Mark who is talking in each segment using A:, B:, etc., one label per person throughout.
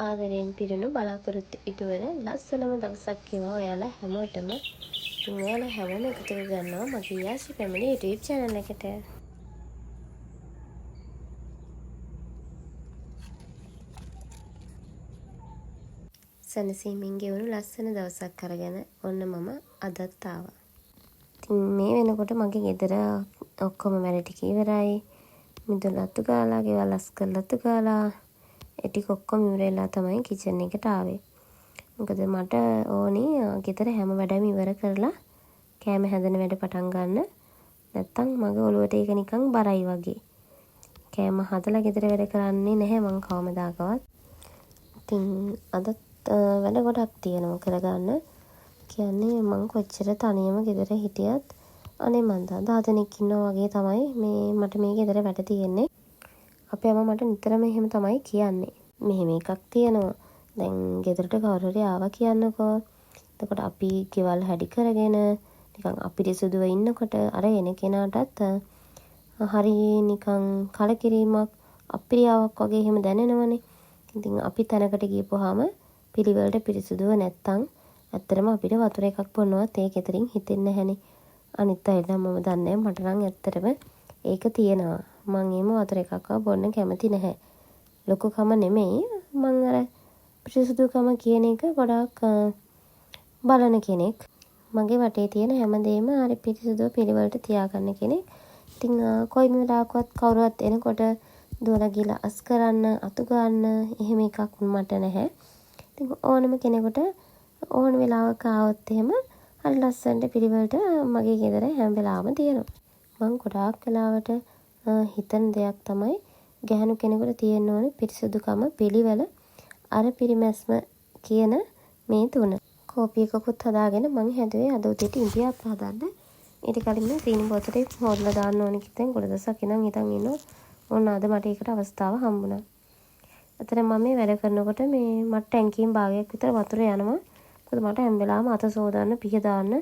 A: ආදරයෙන් පිරුණු බලාපොරොත්තු ඉටුවන ලස්සනම දවසක් වේවා ඔයාලා හැමෝටම. ඉතින් ඔයාලා හැමෝම එකතු කරගන්නවා මගේ යාසි පැමිණි YouTube channel එකට. සනසීමෙන් ගෙවුණු ලස්සන දවසක් අරගෙන ඔන්න මම අදත් ආවා. ඉතින් මේ වෙනකොට මගේ ගෙදර ඔක්කොම වැඩ ටික ඉවරයි. මිදුලත්තු ගාලා, ගෙවල් අස්කල්ලත්තු ගාලා, ඒ ටික ඔක්කොම ඉවරලා තමයි කිචන් එකට ආවේ. මොකද මට ඕනි ගෙදර හැම වැඩම ඉවර කරලා කෑම හැදෙන වැඩ පටන් ගන්න. නැත්තම් මගේ ඔළුවට ඒක නිකන් බරයි වගේ. කෑම හදලා ගෙදර වැඩ කරන්නේ නැහැ මං කවමදාකවත්. ඉතින් අදත් වැඩ ගොඩක් තියෙනවා කරගන්න. කියන්නේ මං කොච්චර තනියම ගෙදර හිටියත් අනේ මන් දා 10 දෙනෙක් ඉන්නවා වගේ තමයි මට මේ ගෙදර වැඩ තියෙන්නේ. අපේ අම්මා මට නිතරම එහෙම තමයි කියන්නේ. මෙහෙම එකක් තියෙනවා. දැන් ගෙදරට කවුරු හරි ආවා කියන්නකෝ. එතකොට අපි ගෙවල් හැඩි කරගෙන නිකන් අපිරිසුදුව ඉන්නකොට අර එන කෙනාටත් හරි නිකන් කලකිරීමක් අප්‍රියාවක් වගේ එහෙම දැනෙනවනේ. ඉතින් අපි තැනකට ගියපුවාම පිළිවෙලට පිරිසුදුව නැත්තම් ඇත්තටම අපිට වතුර එකක් බොන්නවත් ඒක ඇතරින් හිතෙන්නේ නැහනේ. අනිත් අයට නම් මම දන්නේ මට නම් ඇත්තටම ඒක තියෙනවා. මං එහෙම වතුර එකක්වත් බොන්න කැමති නැහැ. ලොකුකම නෙමෙයි මං අර පිරිසුදුකම කියන එක ගොඩාක් බලන කෙනෙක්. මගේ වටේ තියෙන හැමදේම හරි පිරිසුදුව පිළිවෙලට තියාගන්න කෙනෙක්. ඉතින් කොයිම වෙලාවකවත් කවුරුවත් එනකොට දුවලා ගිහලා අස් කරන්න, අතු ගන්න එහෙම එකක් මට නැහැ. ඉතින් ඕනම කෙනෙකුට ඕන වෙලාවක ආවොත් එහෙම හරි ලස්සනට පිළිවෙලට මගේ ගෙදර හැම වෙලාවම තියෙනවා. මං ගොඩාක් වෙලාවට හිතන දෙයක් තමයි ගැහණු කෙනෙකුට තියෙන්න ඕනේ පිරිසුදුකම, පිළිවෙල, අර පිරිමැස්ම කියන මේ තුන. කෝපි එකකුත් හදාගෙන මං හැදුවේ අද උදේට ඉන්දියාප්ප හදන්න. ඊට කලින් මේ සීනි බෝතලේ හොදලා දාන්න ඕනේ කිව්වෙන් ගොඩ දවසක් ඉඳන් ඉන්නවා. ඕන්න අද මට ඒකට අවස්ථාව හම්බුණා. අතන මම මේ වැඩ කරනකොට මේ මට ටැංකියෙන් භාගයක් විතර වතුර යනවා. මොකද මට හැම වෙලාවම අත සෝදන්න, පිහ දාන්න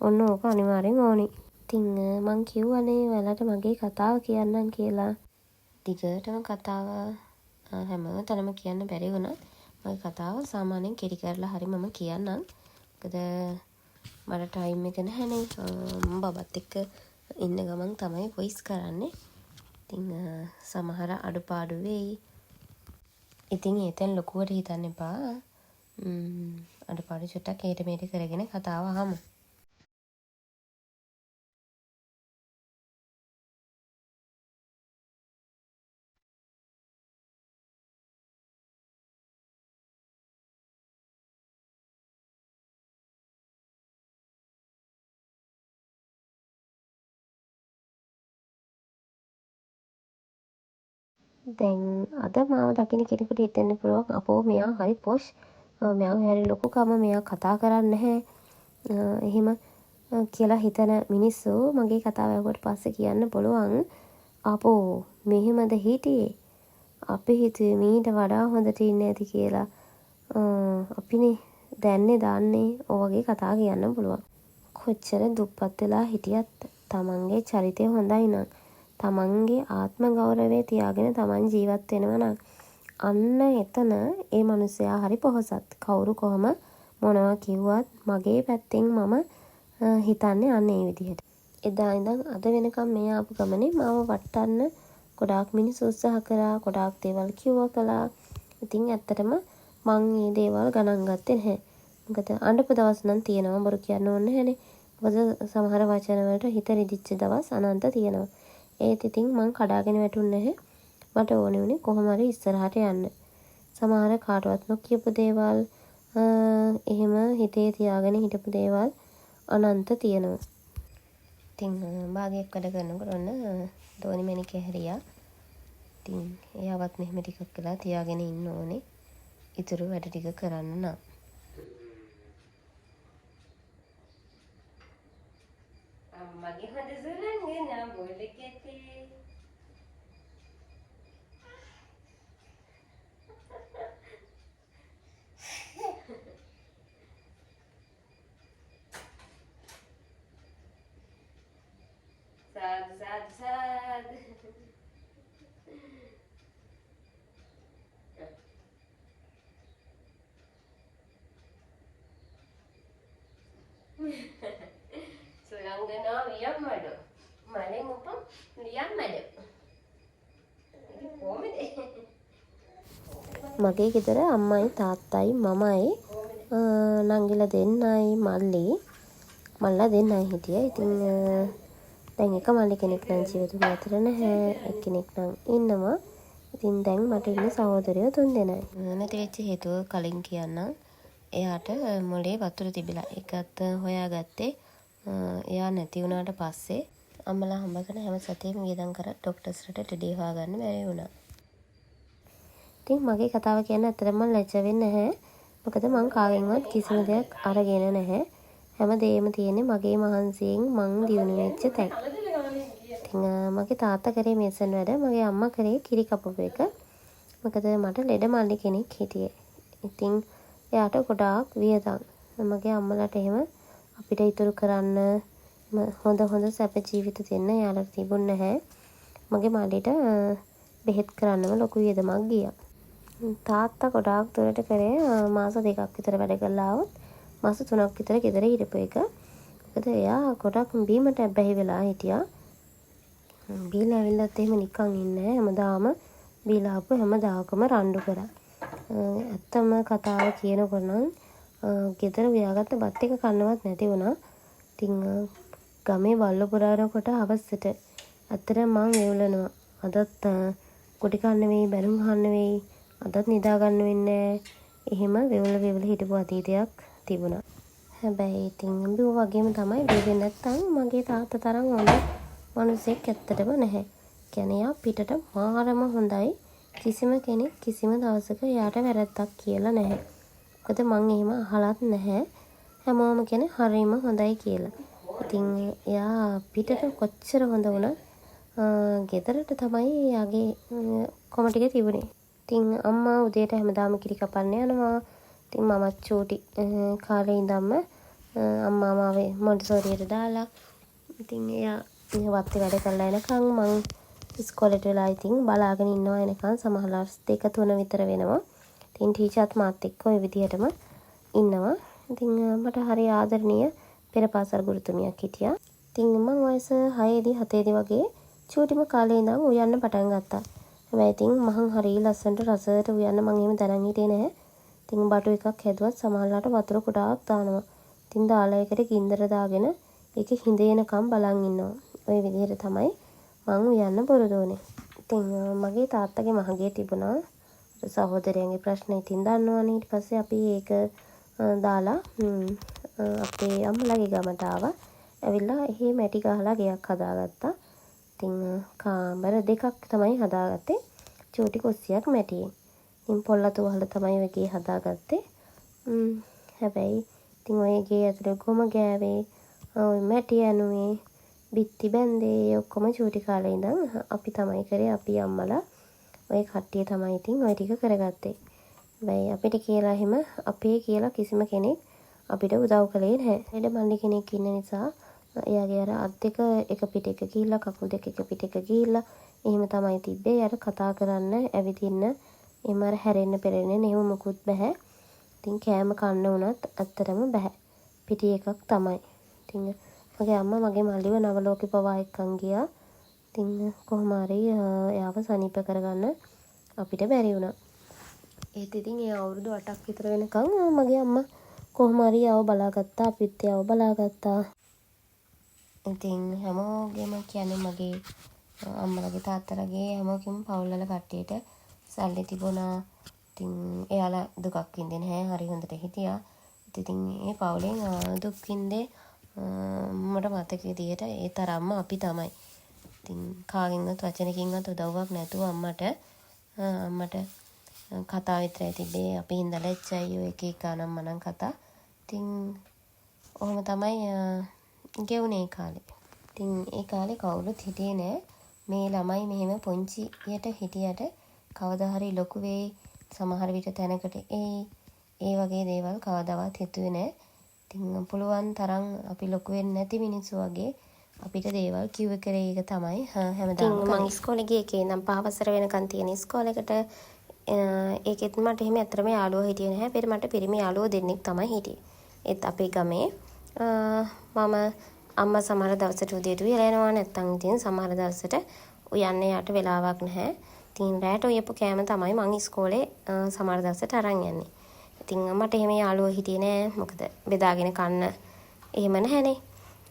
A: ඔන්න ඕක අනිවාර්යෙන් ඕනේ. ඉතින් මං කිව්වනේ ඔයාලට මගේ කතාව කියන්නම් කියලා. දිගටම කතාව හැම තැනම කියන්න බැරි වුණා. මගේ කතාව සාමාන්‍යයෙන් කෙටි කරලා හරි මම කියන්නම්. මොකද මට ටයිම් එක නැහැනේ. මම බබත් එක්ක ඉන්න ගමන් තමයි වොයිස් කරන්නේ. ඉතින් සමහර අඩුපාඩු වෙයි. ඉතින් ඒතෙන් ලොකුවට හිතන්න එපා. අඩුපාඩු චුට්ටක් ඒට මේට කරගෙන කතාව අහමු. දැන් අද මාව දකින්න කෙනෙකුට හිතෙන්න පුළුවන් අපෝ මෙයා හරි පොෂ්. මෙයා හරි ලොකුකම මෙයා කතා කරන්නේ නැහැ. එහෙම කියලා හිතන මිනිස්සු මගේ කතාව ඇහුවට පස්සේ කියන්න පුළුවන් අපෝ මෙහෙමද හිටියේ. අපි හිතුවේ මීට වඩා හොඳට ඉන්නේ ඇති කියලා. අපිනේ දැන්නේ දාන්නේ ඔය වගේ කතා කියන්න පුළුවන්. කොච්චර දුප්පත් වෙලා හිටියත් තමන්ගේ චරිතය හොඳයි නම් තමන්ගේ ආත්ම ගෞරවය තියාගෙන තමන් ජීවත් වෙනවා නම් අන්න එතන ඒ මිනිසයා හරි පොහොසත්. කවුරු කොහම මොනවා කිව්වත් මගේ පැත්තෙන් මම හිතන්නේ අන්න ඒ විදිහට. එදා ඉඳන් අද වෙනකම් මේ ආපු ගමනේ මාව වටන්න ගොඩාක් මිනිස්සු උත්සාහ කරා, ගොඩාක් දේවල් කිව්වා කළා. ඉතින් ඇත්තටම මං මේ දේවල් ගණන් ගත්තේ නැහැ. මොකද අඬපු දවස් නම් තියෙනවා බොරු කියන්න ඕනේ නැහැනේ. මොකද සමහර වචන වලට හිත රිදිච්ච දවස් අනන්ත තියෙනවා. ඒත් ඉතින් මං කඩාගෙන වැටුන්නේ නැහැ. මට ඕනේ උනේ කොහොම හරි ඉස්සරහට යන්න. සමහර කාටවත් නොකියපු දේවල් එහෙම හිතේ තියාගෙන හිටපු දේවල් අනන්ත තියෙනවා. ඉතින් භාගයක් වැඩ කරනකොට ඔන්න දෝනි මැණික හැරියා. ඉතින් එයාවත් මෙහෙම ටිකක් වෙලා තියාගෙන ඉන්න ඕනේ. ඉතුරු වැඩ ටික කරන්න නම්. අම්මගේ හොඳ සුළංගේ නා බෝල කෙටේ. සාදු සාදු සාදු. සුරංගනා වියම්මඩ මලෙන් උපම් ලියම්මඩ මගේ ගෙදර අම්මයි තාත්තයි මමයි නංගිලා දෙන්නයි මල්ලා දෙන්නයි හිටියේ. ඉතින් දැන් එක මල්ලි කෙනෙක් නම් ජීවිතුන් අතර නැහැ. එක්කෙනෙක් නම් ඉන්නවා. ඉතින් දැන් මට ඉන්නේ සහෝදරයෝ 3 දෙනයි. නැති වෙච්ච හේතුව කලින් කියන්නම්. එයාට මොලේ වතුර තිබිලා ඒකත් හොයාගත්තේ එයා නැති වුණාට පස්සේ අම්මලා හම්බ කරන හැම සතියෙම වියදම් කර ડોක්ටර්ස්ලට ටෙඩි හොයාගන්න බැරි වුණා. ඉතින් මගේ කතාව කියන්න ඇත්තටම ලැජ්ජ වෙන්නේ නැහැ. මොකද මං කාගෙන්වත් කිසිම දෙයක් අරගෙන නැහැ. හැම දෙයක්ම තියෙන්නේ මගේ මහන්සියෙන් මං දිනු වෙච්ච තැන්. ඉතින් මගේ තාත්තා කරේ මේසන් වැඩ, මගේ අම්මා කරේ කිරි කපපු එක. මොකද මට ලෙඩ මල්ලි කෙනෙක් හිටියේ. ඉතින් එයාට ගොඩාක් වියදම්. මගේ අම්මලාට එහෙම අපිට ඉතුරු කරන්න හොඳ සැප ජීවිත දෙන්න එයාලට තිබුණ නැහැ. මගේ මල්ලිට බෙහෙත් කරන්නම ලොකු වියදමක් ගියා. තාත්තා ගොඩාක් දුරට කරේ මාස 2ක් විතර වැඩ කරලා આવොත් මාස 3ක් විතර ගෙදර හිටපු එක. මොකද එයා ගොඩක් බීමට බැහැ වෙලා හිටියා. බීලා ඇවිල්ලත් එහෙම නිකන් ඉන්නේ නැහැ. හැමදාම බීලා ආපු හැමදාකම රණ්ඩු කරා. ඇත්තම කතාව කියනකොට නම් ගෙදර උයාගත්ත බත් එක කන්නවත් නැති වුණා. ඉතින් ගමේ බල්ල පුරානකොට හවසට ඇත්තට මං වෙවුලනවා. අදත් කොටි කන්න වෙයි, බැලුම් කන්න වෙයි. අදත් නිදා ගන්න වෙන්නේ. එහෙම වෙවුල හිටපු අතීතයක් තිබුණා. හැබැයි ඉතින් බිව වගේම තමයි බිවෙන්නේ නැත්තම් මගේ තාත්තා තරම් හොඳ මිනිසෙක් ඇත්තටම නැහැ. කියන්නේ යා පිටට මාරම හොඳයි. කිසිම කෙනෙක් කිසිම දවසක එයාට වැරද්දක් කියලා නැහැ. මොකද මං එහෙම අහලත් නැහැ. හැමෝම කියන්නේ හරිම හොඳයි කියලා. ඉතින් එයා පිටට කොච්චර හොඳ වුණත් ගෙදරට තමයි යාගේ කොම ටික තිබුණේ. ඉතින් අම්මා උදේට හැමදාම කිරි කපන්න යනවා. ඉතින් මමත් චූටි කාලේ ඉඳන්ම අම්මා මාවේ මොන්ටිසෝරියට දාලා ඉතින් එයා වත්තේ වැඩ කරලා එනකන් මං ඉස්කෝලේට වෙලා ඉතින් බලාගෙන ඉන්නවා එනකන් සමහරවල් 2-3 විතර වෙනවා. ඉතින් ටීචර්ත් මාත් එක්ක ওই විදිහටම ඉන්නවා. ඉතින් මට හරි ආදරණීය පෙරපාසල් ගුරුතුමියක් හිටියා. ඉතින් මං වයස 6දී 7දී වගේ චූටිම කාලේ ඉඳන් උයන්න පටන් ගත්තා. හැබැයි ඉතින් මං හරි ලස්සනට රසයට උයන්න මං එහෙම දැනන් හිටියේ නැහැ. ඉතින් බටු එකක් හැදුවත් සමහරලාට වතුර ගොඩාක් දානවා. ඉතින් දාලා එකට ගින්දර දාගෙන ඒක හිඳේනකම් බලන් ඉන්නවා. ওই විදිහට තමයි මං උයන්න පුරුදු වුණේ. ඉතින් මගේ තාත්තගේ මහගේ තිබුණා සහෝදරයන්ගේ ප්‍රශ්න ඉතින් දන්නවනේ. ඊට පස්සේ අපි ඒක දාලා අපේ අම්මලාගේ ගමට ආවා. ඇවිල්ලා එහි මැටි ගහලා ගෙයක් හදාගත්තා. ඉතින් කාමර 2ක් තමයි හදාගත්තේ. චූටි කුස්සියක් මැටියෙන්. ඉතින් පොල්ලතු වහලා තමයි ඔය ගේ හදාගත්තේ. හැබැයි ඉතින් ඔය ගේ ඇතුලේ ගොම ගෑවේ, ඔය මැටි ඇනුවේ, බිත්ති බැන්දේ ඔක්කොම චූටි කාලේ ඉඳන් අපි තමයි කරේ. අපි අම්මලා ඔය කට්ටිය තමයි ඉතින් ඔය ටික කරගත්තේ. හැබැයි අපිට කියලා එහෙම අපේ කියලා කිසිම කෙනෙක් අපිට උදව් කළේ නැහැ. ඊට මල්ලි කෙනෙක් ඉන්න නිසා එයාගේ අර අත් දෙක එක පිට එක ගිහිල්ලා කකුල් දෙක එක පිට එක ගිහිල්ලා එහෙම තමයි තිබ්බේ. අර කතා කරන්න, ඇවිදින්න, එහෙම අර හැරෙන්න පෙරෙන්න එහෙම මොකුත් බෑ. ඉතින් කෑම කන්න උනත් ඇත්තටම බෑ. පිටි එකක් තමයි. ඉතින් මගේ අම්මා මගේ මල්ලිව නවලෝකේ පවා එක්කන් ගියා. ඉතින් කොහොම හරි එයාව සනීප කරගන්න අපිට බැරි වුණා. ඒත් ඉතින් ඒ අවුරුදු 8ක් විතර වෙනකන් මගේ අම්මා කොහොම හරි ආව බලාගත්තා. අපිත් ආව බලාගත්තා. ඉතින් හැමෝගෙම කියන්නේ මගේ අම්මලගේ තාත්තලගේ හැමෝගෙම පවුල්වල කට්ටියට සල්ලි තිබුණා. ඉතින් එයාලා දුකක් විඳින්නේ නැහැ. හරි හොඳට හිටියා. ඉතින් ඒ පවුලෙන් දුක් විඳේ මට මතක විදියට ඒ තරම්ම අපි තමයි. ඉතින් කාගෙන්වත් වචනකින්වත් උදව්වක් නැතුව අම්මට කතා විතරයි තිබ්බේ. අපි හින්දා ලැජ්ජයි ඔය එක එක අනම්මනම් කතා. ඉතින් ඔහොම තමයි ගෙවුනේ කාලේ. ඉතින් ඒ කාලේ කවුරුත් හිටියේ නෑ. මේ ළමයි මෙහෙම පොන්චියට හිටියට කවදා හරි ලොකු වෙයි, සමහර විට තැනකට ඒ වගේ දේවල් කවදාවත් හිතුවේ නෑ. ඉතින් පුළුවන් තරම් අපි ලොකු වෙන්නේ නැති මිනිස්සු වගේ අපිට දේවල් කිව්ව කරේ ඒක තමයි හැමදාම. මම ඉස්කෝලේ ගියේ කේ නම් 5 වසර වෙනකන් තියෙන ඉස්කෝලේකට ඒකෙත් මට එහෙම ඇත්තටම යාළුවෝ හිටියේ නැහැ. පෙර මට පිරිමි යාළුවෝ දෙන්නෙක් තමයි හිටියේ. ඒත් අපේ ගමේ මම අම්මා සමහර දවසට උදේට උයලා යනවා. නැත්තම් ඉතින් සමහර දවසට උයන්න යාට වෙලාවක් නැහැ. ඉතින් රැට උයපු කෑම තමයි මං ඉස්කෝලේ සමහර දවසට අරන් යන්නේ. ඉතින් මට එහෙම යාළුවෝ හිටියේ නෑ. මොකද බෙදාගෙන කන්න එහෙම නැහැනේ.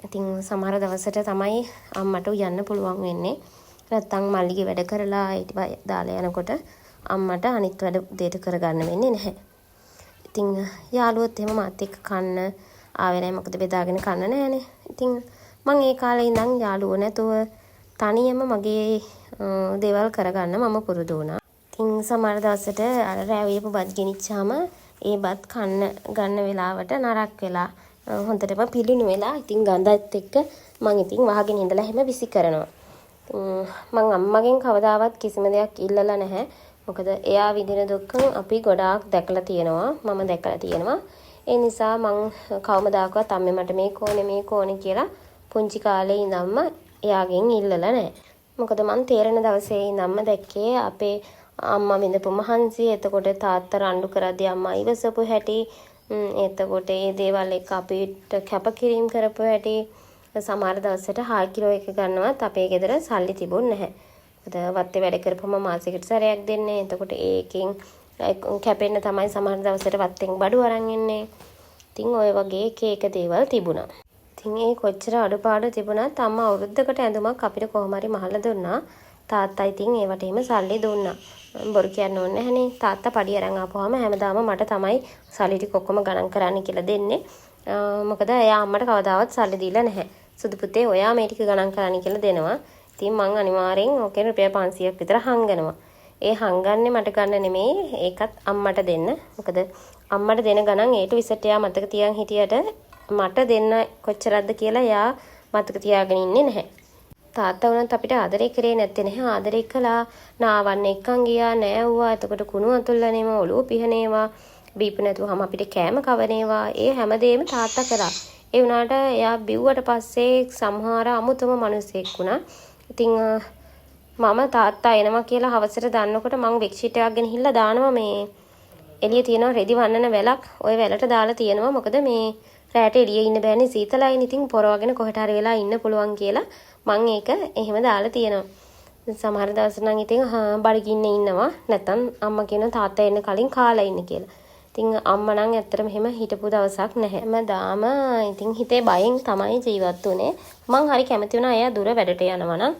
A: ඉතින් සමහර දවසට තමයි අම්මට උයන්න පුළුවන් වෙන්නේ. නැත්තම් මල්ලිගේ වැඩ කරලා ඊට දාලා යනකොට අම්මට අනිත් වැඩ උදේට කරගන්න වෙන්නේ නැහැ. ඉතින් යාළුවොත් එහෙම මාත් එක්ක කන්න ආවේ නැහැ. මොකද බෙදාගෙන කන්න නැහැනේ. ඉතින් මං ඒ කාලේ ඉඳන් යාළුවෝ නැතුව තනියම මගේ දේවල් කරගන්න මම පුරුදු වුණා. ඉතින් සමහර දවසට අර රෑ උයපු බත් ගෙනිච්චාම ඒ බත් කන්න ගන්න වෙලාවට නරක් වෙලා හොඳටම පිළිණු වෙලා ඉතින් ගඳත් එක්ක මං ඉතින් වහගෙන ඉඳලා හැම විසි කරනවා. මං අම්මගෙන් කවදාවත් කිසිම දෙයක් ඉල්ලලා නැහැ. මොකද එයා විඳින දුක් අපි ගොඩාක් දැකලා තියෙනවා. මම දැකලා තියෙනවා. ඒ නිසා මං කවමදාකවත් අම්මේ මට මේක ඕනේ කියලා පුංචි කාලේ ඉඳන්ම එයාගෙන් ඉල්ලලා නැහැ. මොකද මං තේරෙන දවසේ ඉඳන්ම දැක්කේ අපේ අම්මා විඳපු මහන්සිය. එතකොට තාත්තා රණ්ඩු කරද්දී අම්මා ඉවසපු හැටි. එතකොට ඒ දේවල් එක්ක අපිට කැපකිරීම කරපු හැටි. සමහර දවසට 1 කිලෝ එක ගන්නවත් අපේ ගෙදර සල්ලි තිබුණ නැහැ. මොකද වත්තේ වැඩ කරපුවම මාසෙකට සැරයක් දෙන්නේ. එතකොට ඒකෙන් කැපෙන්න තමයි සමහර දවසට වත්තෙන් බඩු අරන් එන්නේ. ඉතින් ඔය වගේ එක දේවල් තිබුණා. ඉතින් ඒ කොච්චර අඩුපාඩු තිබුණත් අම්මා අවුරුද්දකට ඇඳුමක් අපිට කොහොම හරි මහලා දුන්නා. තාත්තා ඉතින් ඒවට එහෙම සල්ලි දුන්නා. බොරු කියන්න ඕනේ නැහනේ. තාත්තා පඩි අරන් ආපුවාම හැමදාම මට තමයි සල්ලි ටික ඔක්කොම ගණන් කරන්න කියලා දෙන්නේ. මොකද එයා අම්මට කවදාවත් සල්ලි දීලා නැහැ. සුදු පුතේ ඔයා මේ ටික ගණන් කරන්න කියලා දෙනවා. ඉතින් මං අනිවාර්යෙන් ඕකේ රුපියල් 500ක් විතර හංගනවා. ඒ හංගන්නේ මට ගන්න නෙමෙයි. ඒකත් අම්මට දෙන්න. මොකද අම්මට දෙන ගණන් A to Z එයා මතක තියන් හිටියට මට දෙන්න කොච්චරක්ද කියලා එයා මතක තියාගෙන ඉන්නේ නැහැ. තාත්තා වුණත් අපිට ආදරේ කරේ නැත්තේ නැහැ. ආදරේ කළා. නාවන්න එක්කන් ගියා නෑවුවා. එතකොට කුණු අතුල්ලනේම ඔළුව පිහනේවා. බීප නැතුවම අපිට කෑම කවනේවා. ඒ හැමදේම තාත්තා කරා. ඒ වුණාට එයා බිව්වට පස්සේ සමහර අමුතුම මිනිසෙක් වුණා. ඉතින් මම තාත්තා එනවා කියලා හවසට දන්නකොට මං බෙක්ෂීට් එකක් ගෙනහිල්ලා දානවා මේ එළිය තියෙනවා රෙදි වන්නන වැලක්. ওই වැලට දාලා තියෙනවා. මොකද මේ රැට එළියේ ඉන්න බෑනේ සීතලයින්. ඉතින් පොරවගෙන කොහෙට හරි වෙලා ඉන්න පුළුවන් කියලා මං ඒක එහෙම දාලා තියෙනවා. සමහර දවස් නම් ඉතින් බඩගින්නේ ඉන්නවා. නැත්තම් අම්මා කියනවා තාත්තා එන්න කලින් කාලා ඉන්න කියලා. ඉතින් අම්මා නම් ඇත්තටම එහෙම හිටපු දවසක් නැහැ. හැමදාම ඉතින් හිතේ බයෙන් තමයි ජීවත් වුනේ. මං හරි කැමති වුණා එයා දුර වැඩට යනවා නම්.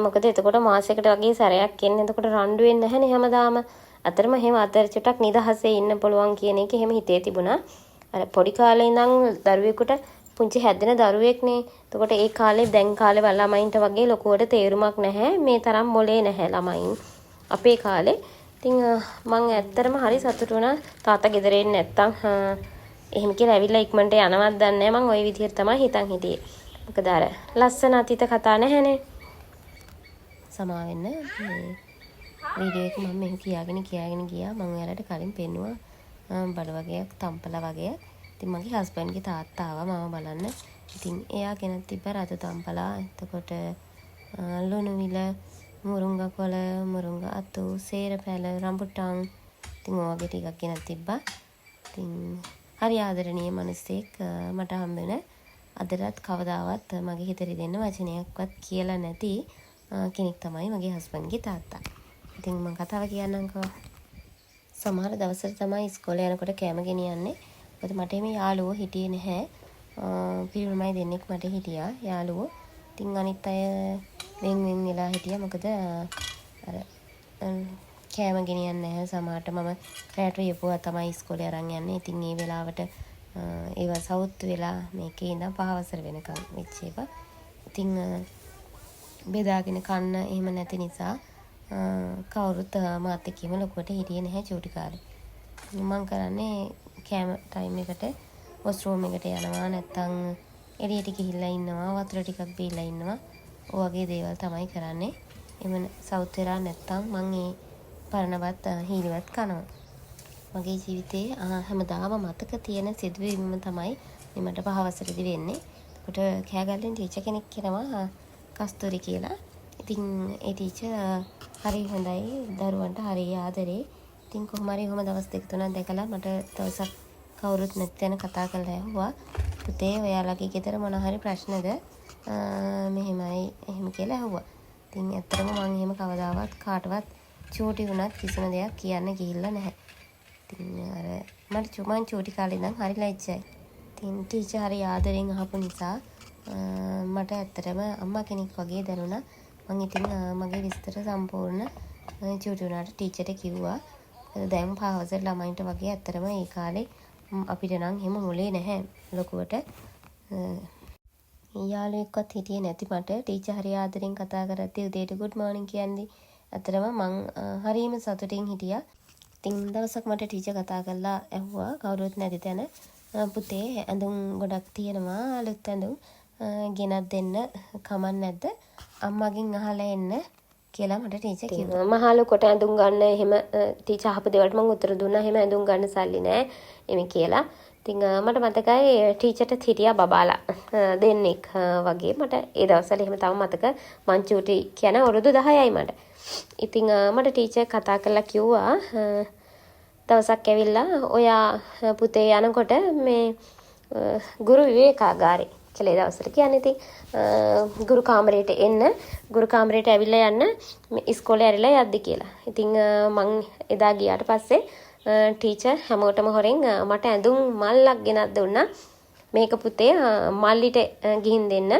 A: මොකද එතකොට මාසයකට වගේ සැරයක් එන්නේ. එතකොට රණ්ඩු වෙන්නේ නැහැනේ හැමදාම. අතරම එහෙම අතර චුට්ටක් නිදහසේ ඉන්න පුළුවන් කියන එක එහෙම හිතේ තිබුණා. අර පොඩි කාලේ ඉඳන් දරුවෙකුට පුංචි හැදෙන දරුවෙක්නේ. එතකොට ඒ කාලේ දැන් කාලේ ළමයින්ට වගේ ලොකුවට තේරුමක් නැහැ. මේ තරම් මොලේ නැහැ ළමයින්. අපේ කාලේ. ඉතින් මං ඇත්තටම හරි සතුටු වුණා තාත්තා ගෙදර එන්නේ නැත්තම් එහෙම කියලා ඇවිල්ලා ඉක්මනට යනවත් දන්නේ නැහැ. මං ওই විදිහට තමයි හිතන් හිටියේ. මොකද අර ලස්සන අතීත කතා නැහැනේ. සමා වෙන්න මේ වීඩියෝ එක මම මෙහෙම කියාගෙන ගියා. මම ඔයාලට කලින් පෙන්නුවා බඩ වගේක් තම්පලා වගේ. ඉතින් මගේ හස්බන්ඩ්ගේ තාත්තා ආවා මම බලන්න. ඉතින් එයා ගෙනත් තිබ්බ රතු තම්පලා. එතකොට ලුණු විල, මුරුංගා කොළ, මුරුංගා අතු, සේරපැල, රඹුටන්. ඉතින් ඔය වගේ ටිකක් ගෙනත් තිබ්බා. ඉතින් හරි ආදරණීය මිනිස්සෙක් මට හම්බ වෙන. අදටත් කවදාවත් මගේ හිතේ දෙන්න වචනයක්වත් කියලා නැති කෙනෙක් තමයි මගේ හස්බන්ඩ්ගේ තාත්තා. ඉතින් මම කතාව කියන්නම්කෝ. සමහර දවසට තමයි ඉස්කෝලේ යනකොට කෑම ගෙනියන්නේ. මොකද මට එහෙම යාළුවෝ හිටියේ නැහැ. පිරිමිමයි දෙන්නෙක් මට හිටියා යාළුවෝ. ඉතින් අනිත් අය වෙන වෙලා හිටියා. මොකද අර කෑම ගෙනියන්නේ නැහැ. සමහරට මම රැට යපුවා තමයි ඉස්කෝලේ අරන් යන්නේ. ඉතින් ඒ වෙලාවට ඒවා සවුත් වෙලා මේකේ ඉඳන් 5 වසර වෙනකම් වෙච්ච ඒවා. ඉතින් බෙදාගෙන කන්න එහෙම නැති නිසා කවුරුත් මාත් එක්කම ලොකුවට හිටියේ නැහැ චූටි කාලේ. මම කරන්නේ කෑම ටයිම් එකට වොෂ්රූම් එකට යනවා නැත්තම් එළියට ගිහිල්ලා ඉන්නවා වතුර ටිකක් බීලා ඉන්නවා. ඔය වගේ දේවල් තමයි කරන්නේ. එමෙ සවුත් වෙලා නැත්තම් මම ඒ පරණවත් හීලිවත් කනවා. මගේ ජීවිතේ හැමදාම මතක තියෙන සිදුවීම තමයි මට 5 වසරේදී වෙන්නේ. ඒකට කෑගල්ලෙන් ටීචර් කෙනෙක් කෙනවා කස්තුරි කියලා. ඉතින් ඒ ටීචර් හරි හොඳයි දරුවන්ට හරි ආදරේ. ඉතින් කොහොම හරි දවස් 2-3ක් දැකලා මට දවසක් කවුරුත් නැත්නම් කතා කරලා ඇහුවා පුතේ ඔයාලගේ ගෙදර මොන හරි ප්‍රශ්නද මෙහෙමයි එහෙම කියලා ඇහුවා. ඉතින් ඇත්තටම මම එහෙම කවදාවත් කාටවත් චූටි වුණත් කිසිම දෙයක් කියන්න ගිහිල්ලා නැහැ. ඉතින් අර මම චූටි කාලේ ඉඳන් හරි ලැජ්ජයි. ඉතින් ටීචර් හරි ආදරෙන් අහපු නිසා මට ඇත්තටම අම්මා කෙනෙක් වගේ දැනුණා. මම ඉතින් මගේ විස්තර සම්පූර්ණ චූටි වුණාට ටීචර්ට කිව්වා. දැන් පාවසර් ළමයින්ට වගේ ඇත්තටම ඒ කාලේ අපිට නම් එහෙම මොලේ නැහැ ලොකුවට. යාළුවෙක්වත් හිටියේ නැති මට ටීචර් හරි ආදරෙන් කතා කරද්දී උදේට good morning කියන්නේ ඇත්තටම මං හරීම සතුටින් හිටියා. ඉතින් දවසක් මට ටීචර් කතා කරලා ඇහුවා කවුරුත් නැති තැන පුතේ ඇඳුම් ගොඩක් තියෙනවා අලුත් ඇඳුම් ගෙනත් දෙන්න කමක් නැද්ද අම්මගෙන් අහලා එන්න කියලා මට ටීචර් කිව්වා. මහලු කොට ඇඳුම් ගන්න එහෙම ටීචර් අහපු දේවල්ට මම උත්තර දුන්නා. එහෙම ඇඳුම් ගන්න සල්ලි නැහැ එමේ කියලා. ඉතින් මට මතකයි ටීචර්ට හිටියා බබාලා දෙන්නෙක් වගේ. මට ඒ දවස්වල එහෙම තව මතක මං චූටි කියන අවුරුදු 10යි මට. ඉතින් මට ටීචර් කතා කරලා කිව්වා දවසක් ඇවිල්ලා ඔයා පුතේ යනකොට මේ ගුරු විවේකාගාරේ කියලා දවසට කියන්නේ. ඉතින් ගුරු කාමරයට එන්න ගුරු කාමරයට ඇවිල්ලා යන්න ඉස්කෝලේ ඇරිලා යද්දි කියලා. ඉතින් මං එදා ගියාට පස්සේ ටීචර් හැමෝටම හොරෙන් මට ඇඳුම් මල්ලක් ගෙනත් දුන්නා. මේක පුතේ මල්ලිට ගිහින් දෙන්න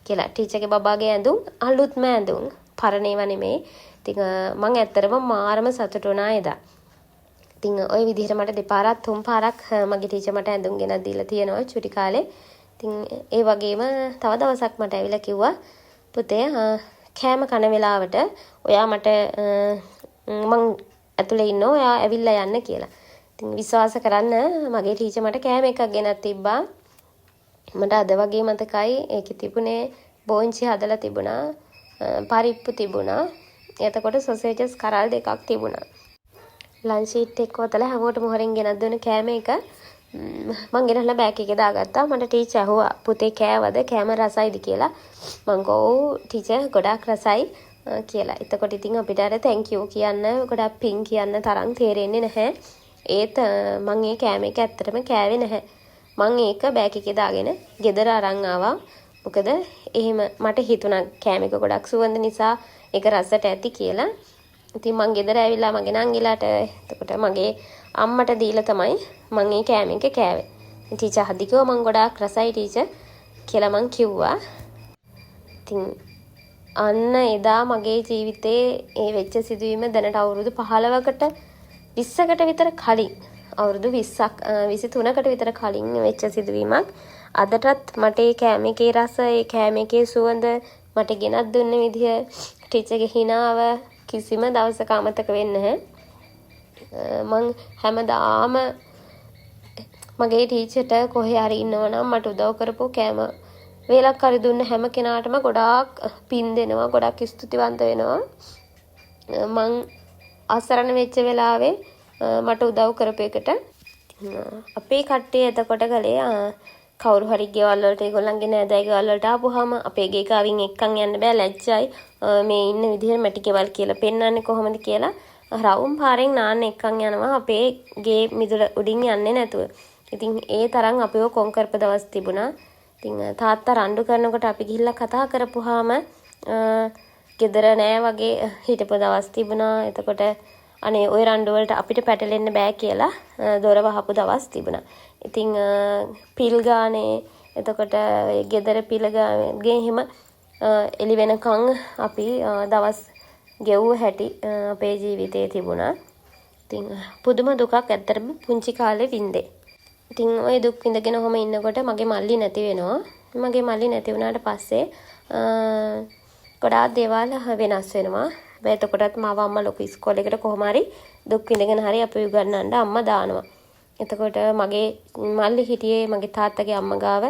A: කියලා. ටීචර්ගේ බබාගේ ඇඳුම් අලුත්ම ඇඳුම් පරණ ඒවා නෙමෙයි. ඉතින් මං ඇත්තටම මාරම සතුටු වුණා එදා. ඉතින් ওই විදිහට මට දෙපාරක් තුන් පාරක් මගේ ටීචර් මට ඇඳුම් ගෙනත් දීලා තියෙනවා චුටි කාලේ. ඉතින් ඒ වගේම තව දවසක් මට ඇවිල්ලා කිව්වා පුතේ කෑම කන වෙලාවට ඔයා මට මං ඇතුලේ ඉන්නවා ඔයා ඇවිල්ලා යන්න කියලා. ඉතින් විශ්වාස කරන්න මගේ ටීචර් මට කෑම එකක් ගෙනත් තිබ්බා. මට අද වගේ මතකයි ඒකේ තිබුණේ බෝංචි හදලා තිබුණා, පරිප්පු තිබුණා. එතකොට සොසේජස් කරල් දෙකක් තිබුණා. ලන්ච් ෂීට් එක වතලා හැමෝටම හොරෙන් ගෙනත් දුන්න කෑම එක මං ගෙනල්ලා බෑග් එකේ දාගත්තා. මට ටීචර් අහුවා පුතේ කෑවද කෑම රසයිද කියලා. මං ගෝ ටීචර් ගොඩාක් රසයි කියලා. එතකොට ඉතින් අපිට අර thank you කියන්න ගොඩක් පිං කියන්න තරම් තේරෙන්නේ නැහැ. ඒත් මං ඒ කෑම එක ඇත්තටම කෑවේ නැහැ. මං ඒක බෑග් එකේ දාගෙන ගෙදර අරන් ආවා. මොකද එහෙම මට හිතුණා කෑම එක ගොඩක් සුවඳ නිසා ඒක රසට ඇති කියලා. ඉතින් මං ගෙදර ඇවිල්ලා මගේ නංගිලාට එතකොට මගේ අම්මට දීලා තමයි මං ඒ කෑම එක කෑවේ. ටීචර් හදිකෝ මං ගොඩාක් රසයි ටීචර් කියලා මං කිව්වා. ඉතින් අන්න එදා මගේ ජීවිතේ ඒ වෙච්ච සිදුවීම දැනට අවුරුදු 15කට 20කට විතර කලින් අවුරුදු 20ක් 23කට විතර කලින් වෙච්ච සිදුවීමක්. අදටත් මට ඒ කෑම එකේ රස, ඒ කෑම එකේ සුවඳ, මට ගෙනත් දුන්න විදිය, ටීචර්ගේ හිනාව කිසිම දවසක අමතක වෙන්නේ නැහැ. මං හැමදාම මගේ ටීචර්ට කොහේ හරි ඉන්නවනම් මට උදව් කරපු කෑම වේලක් හරි දුන්න හැම කෙනාටම ගොඩාක් පින් දෙනවා, ගොඩාක් ස්තුතිවන්ත වෙනවා. මං අසරණ වෙච්ච වෙලාවේ මට උදව් කරපු එකට අපේ කට්ටිය එතකොට කළේ කවුරු හරි ගෙවල් වලට ඒගොල්ලන්ගේ නෑදෑ ගෙවල් වලට ආපුවාම අපේ ගේ කාවින් එක්කන් යන්න බෑ ලැජ්ජයි. මේ ඉන්න විදිහට මැටි ගෙවල් කියලා පෙන්වන්නේ කොහොමද කියලා රවුම් පාරෙන් නාන්න එක්කන් යනවා අපේ ගේ මිදුල උඩින් යන්නේ නැතුව. ඉතින් ඒ තරම් අපිව කොන් කරපු දවස් තිබුණා. ඉතින් තාත්තා රණ්ඩු කරනකොට අපි ගිහිල්ලා කතා කරපුවාම ගෙදර නෑ වගේ හිටපු දවස් තිබුණා. එතකොට අනේ ওই රණ්ඩු වලට අපිට පැටලෙන්න බෑ කියලා දොර වහපු දවස් තිබුණා. ඉතින් පිල් ගානේ එතකොට ගෙදර පිල් ගානේ එහෙම එළි වෙනකන් අපි දවස් ගෙවුව හැටි අපේ ජීවිතේ තිබුණා. ඉතින් පුදුම දුකක් ඇත්තටම පුංචි කාලේ වින්දේ. ඉතින් ওই දුක් විඳගෙන ඔහම ඉන්නකොට මගේ මල්ලි නැති වෙනවා. මගේ මල්ලි නැති වුණාට පස්සේ ගොඩාක් දේවල් වෙනස් වෙනවා. එතකොටත් මාව අම්මා ලොකු ඉස්කෝලේකට කොහොම හරි දුක් විඳගෙන හරි අපි උගන්වන්න අම්මා දානවා. එතකොට මගේ මල්ලි හිටියේ මගේ තාත්තගේ අම්මා ගාව,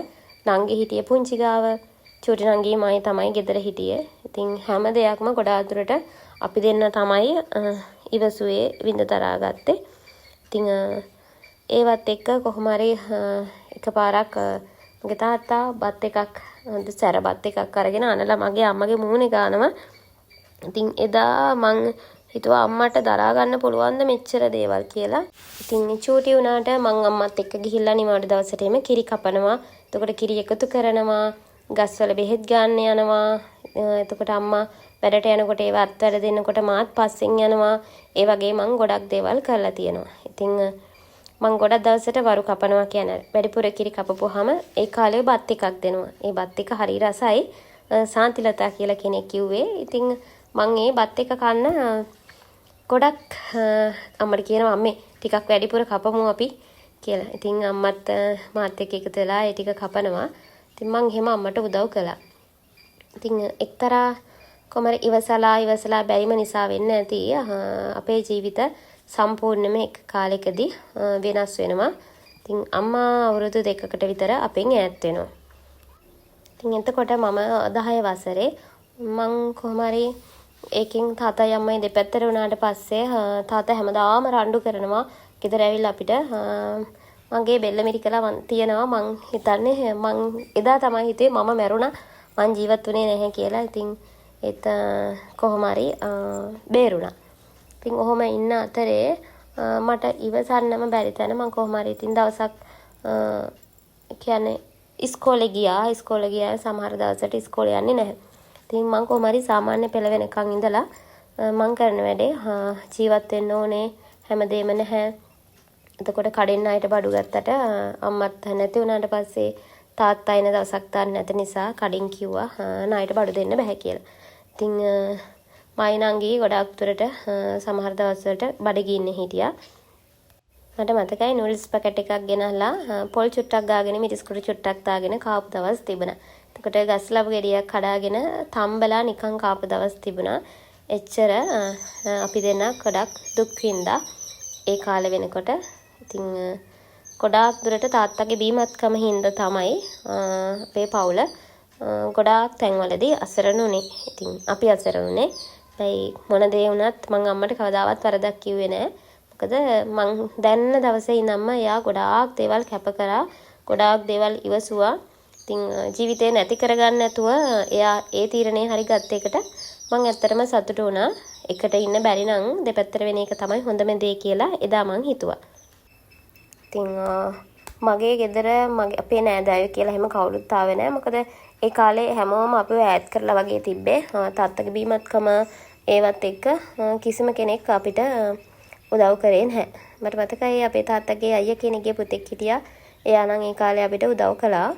A: නංගි හිටියේ පුංචි ගාව, චූටි නංගි මයි තමයි ගෙදර හිටියේ. ඉතින් හැම දෙයක්ම ගොඩාක් දුරට අපි දෙන්න තමයි ඉවසුවේ විඳ දරාගත්තේ. ඉතින් ඒවත් එක්ක කොහොම හරි එකපාරක් මගේ තාත්තා බත් එකක් හොඳ සැර බත් එකක් අරගෙන අනලා මගේ අම්මගේ මූණේ ගානවා. ඉතින් එදා මං හිතුවා අම්මට දරා ගන්න පුළුවන්ද මෙච්චර දේවල් කියලා. ඉතින් චූටි වුණාට මං අම්මත් එක්ක ගිහිල්ලා නිවාඩු දවසට එමෙ කිරි කපනවා. එතකොට කිරි එකතු කරනවා. ගස්වල බෙහෙත් ගන්න යනවා. එතකොට අම්මා වැඩට යනකොට ඒව අත්වැඩ දෙන්නකොට මාත් පස්සෙන් යනවා. ඒ වගේ මං ගොඩක් දේවල් කරලා තියෙනවා. ඉතින් මං ගොඩක් දවසට වරු කපනවා කියන වැඩිපුර කිරි කපපුවාම ඒ කාලේ බත් එකක් දෙනවා. ඒ බත් එක හරි රසයි. සාන්තිලතා කියලා කෙනෙක් කිව්වේ. ඉතින් මං ඒ බත් එක කන්න ගොඩක් අම්මට කියනවා අම්මේ ටිකක් වැඩිපුර කපමු අපි කියලා. ඉතින් අම්මත් මාත් එක්ක එකතු වෙලා ඒ ටික කපනවා. ඉතින් මං එහෙම අම්මට උදව් කළා. ඉතින් එක්තරා කොමර ඉවසලා බැරිම නිසා වෙන්න ඇති අපේ ජීවිත සම්පූර්ණයෙන්ම එක කාලයකදී වෙනස් වෙනවා. ඉතින් අම්මා අවුරුදු 2කට විතර අපෙන් ඈත් වෙනවා. ඉතින් එතකොට මම 10 වසරේ මං කොහොම හරි ඒකෙන් තාත්තයි අම්මයි දෙපැත්තට වුණාට පස්සේ තාත්තා හැමදාම රණ්ඩු කරනවා. ගෙදර ඇවිල්ලා අපිට මගේ බෙල්ල මිරිකලා තියනවා. මං හිතන්නේ මං එදා තමයි හිතුවේ මම මැරුණා මං ජීවත් වුණේ නැහැ කියලා. ඉතින් ඒත් කොහොම හරි බේරුණා. ඉතින් ඔහොම ඉන්න අතරේ මට ඉවසන්නම බැරි තැන මං කොහොම හරි ඉතින් දවසක් කියන්නේ ඉස්කෝලේ ගියා සමහර දවසට ඉස්කෝලේ යන්නේ නැහැ. ඉතින් මං කොහොම හරි සාමාන්‍ය පෙළ වෙනකන් ඉඳලා මං කරන වැඩේ ජීවත් වෙන්න ඕනේ හැමදේම නැහැ. එතකොට කඩෙන් ආයට බඩු ගත්තට අම්මත් නැති වුණාට පස්සේ තාත්තා එන දවසක් තාන්න නැති නිසා කඩින් කිව්වා ණයට බඩු දෙන්න බෑ කියලා. ඉතින් මයිනංගී ගොඩක් දුරට සමහර දවස්වලට බඩගින්නේ හිටියා. මට මතකයි නූඩල්ස් පැකට් එකක් ගෙනල්ලා පොල් චුට්ටක් ගාගෙන මිරිස් කුඩු චුට්ටක් දාගෙන කාපු දවස් තිබුණා. එතකොට ගස්ලබු ගෙඩියක් කඩාගෙන තම්බලා නිකන් කාපු දවස් තිබුණා. එච්චර අපි දෙන්න ගොඩක් දුක් විඳා ඒ කාලේ වෙනකොට. ඉතින් ගොඩාක් දුරට තාත්තගේ බීමත්කම හින්දා තමයි අපේ පවුල ගොඩාක් තැන්වලදී අසරණ උනේ. ඉතින් අපි අසරණ උනේ. ඒ මොන දේ වුණත් මං අම්මට කවදාවත් වරදක් කිව්වේ නෑ. මොකද මං දැන්න දවසේ ඉඳන්ම එයා ගොඩාක් දේවල් කැප කරා. ගොඩාක් දේවල් ඉවසුවා. ඉතින් ජීවිතේ නැති කරගන්න නැතුව එයා ඒ තීරණේ හරි ගත්ත එකට මං ඇත්තටම සතුටු වුණා. එකට ඉන්න බැරි නම් දෙපැත්තට වෙන එක තමයි හොඳම දේ කියලා එදා මං හිතුවා. ඉතින් මගේ ගෙදර අපේ නෑදෑයෝ කියලා එහෙම කවුරුත් ආවේ නෑ. මොකද ඒ කාලේ හැමෝම අපිව ඈත් කරලා වගේ තිබ්බේ. තාත්තගේ බීමත්කම ඒවත් එක්ක කිසිම කෙනෙක් අපිට උදව් කරේ නැහැ. මට මතකයි අපේ තාත්තගේ අයියා කෙනෙක්ගේ පුතෙක් හිටියා. එයා නම් ඒ කාලේ අපිට උදව් කළා.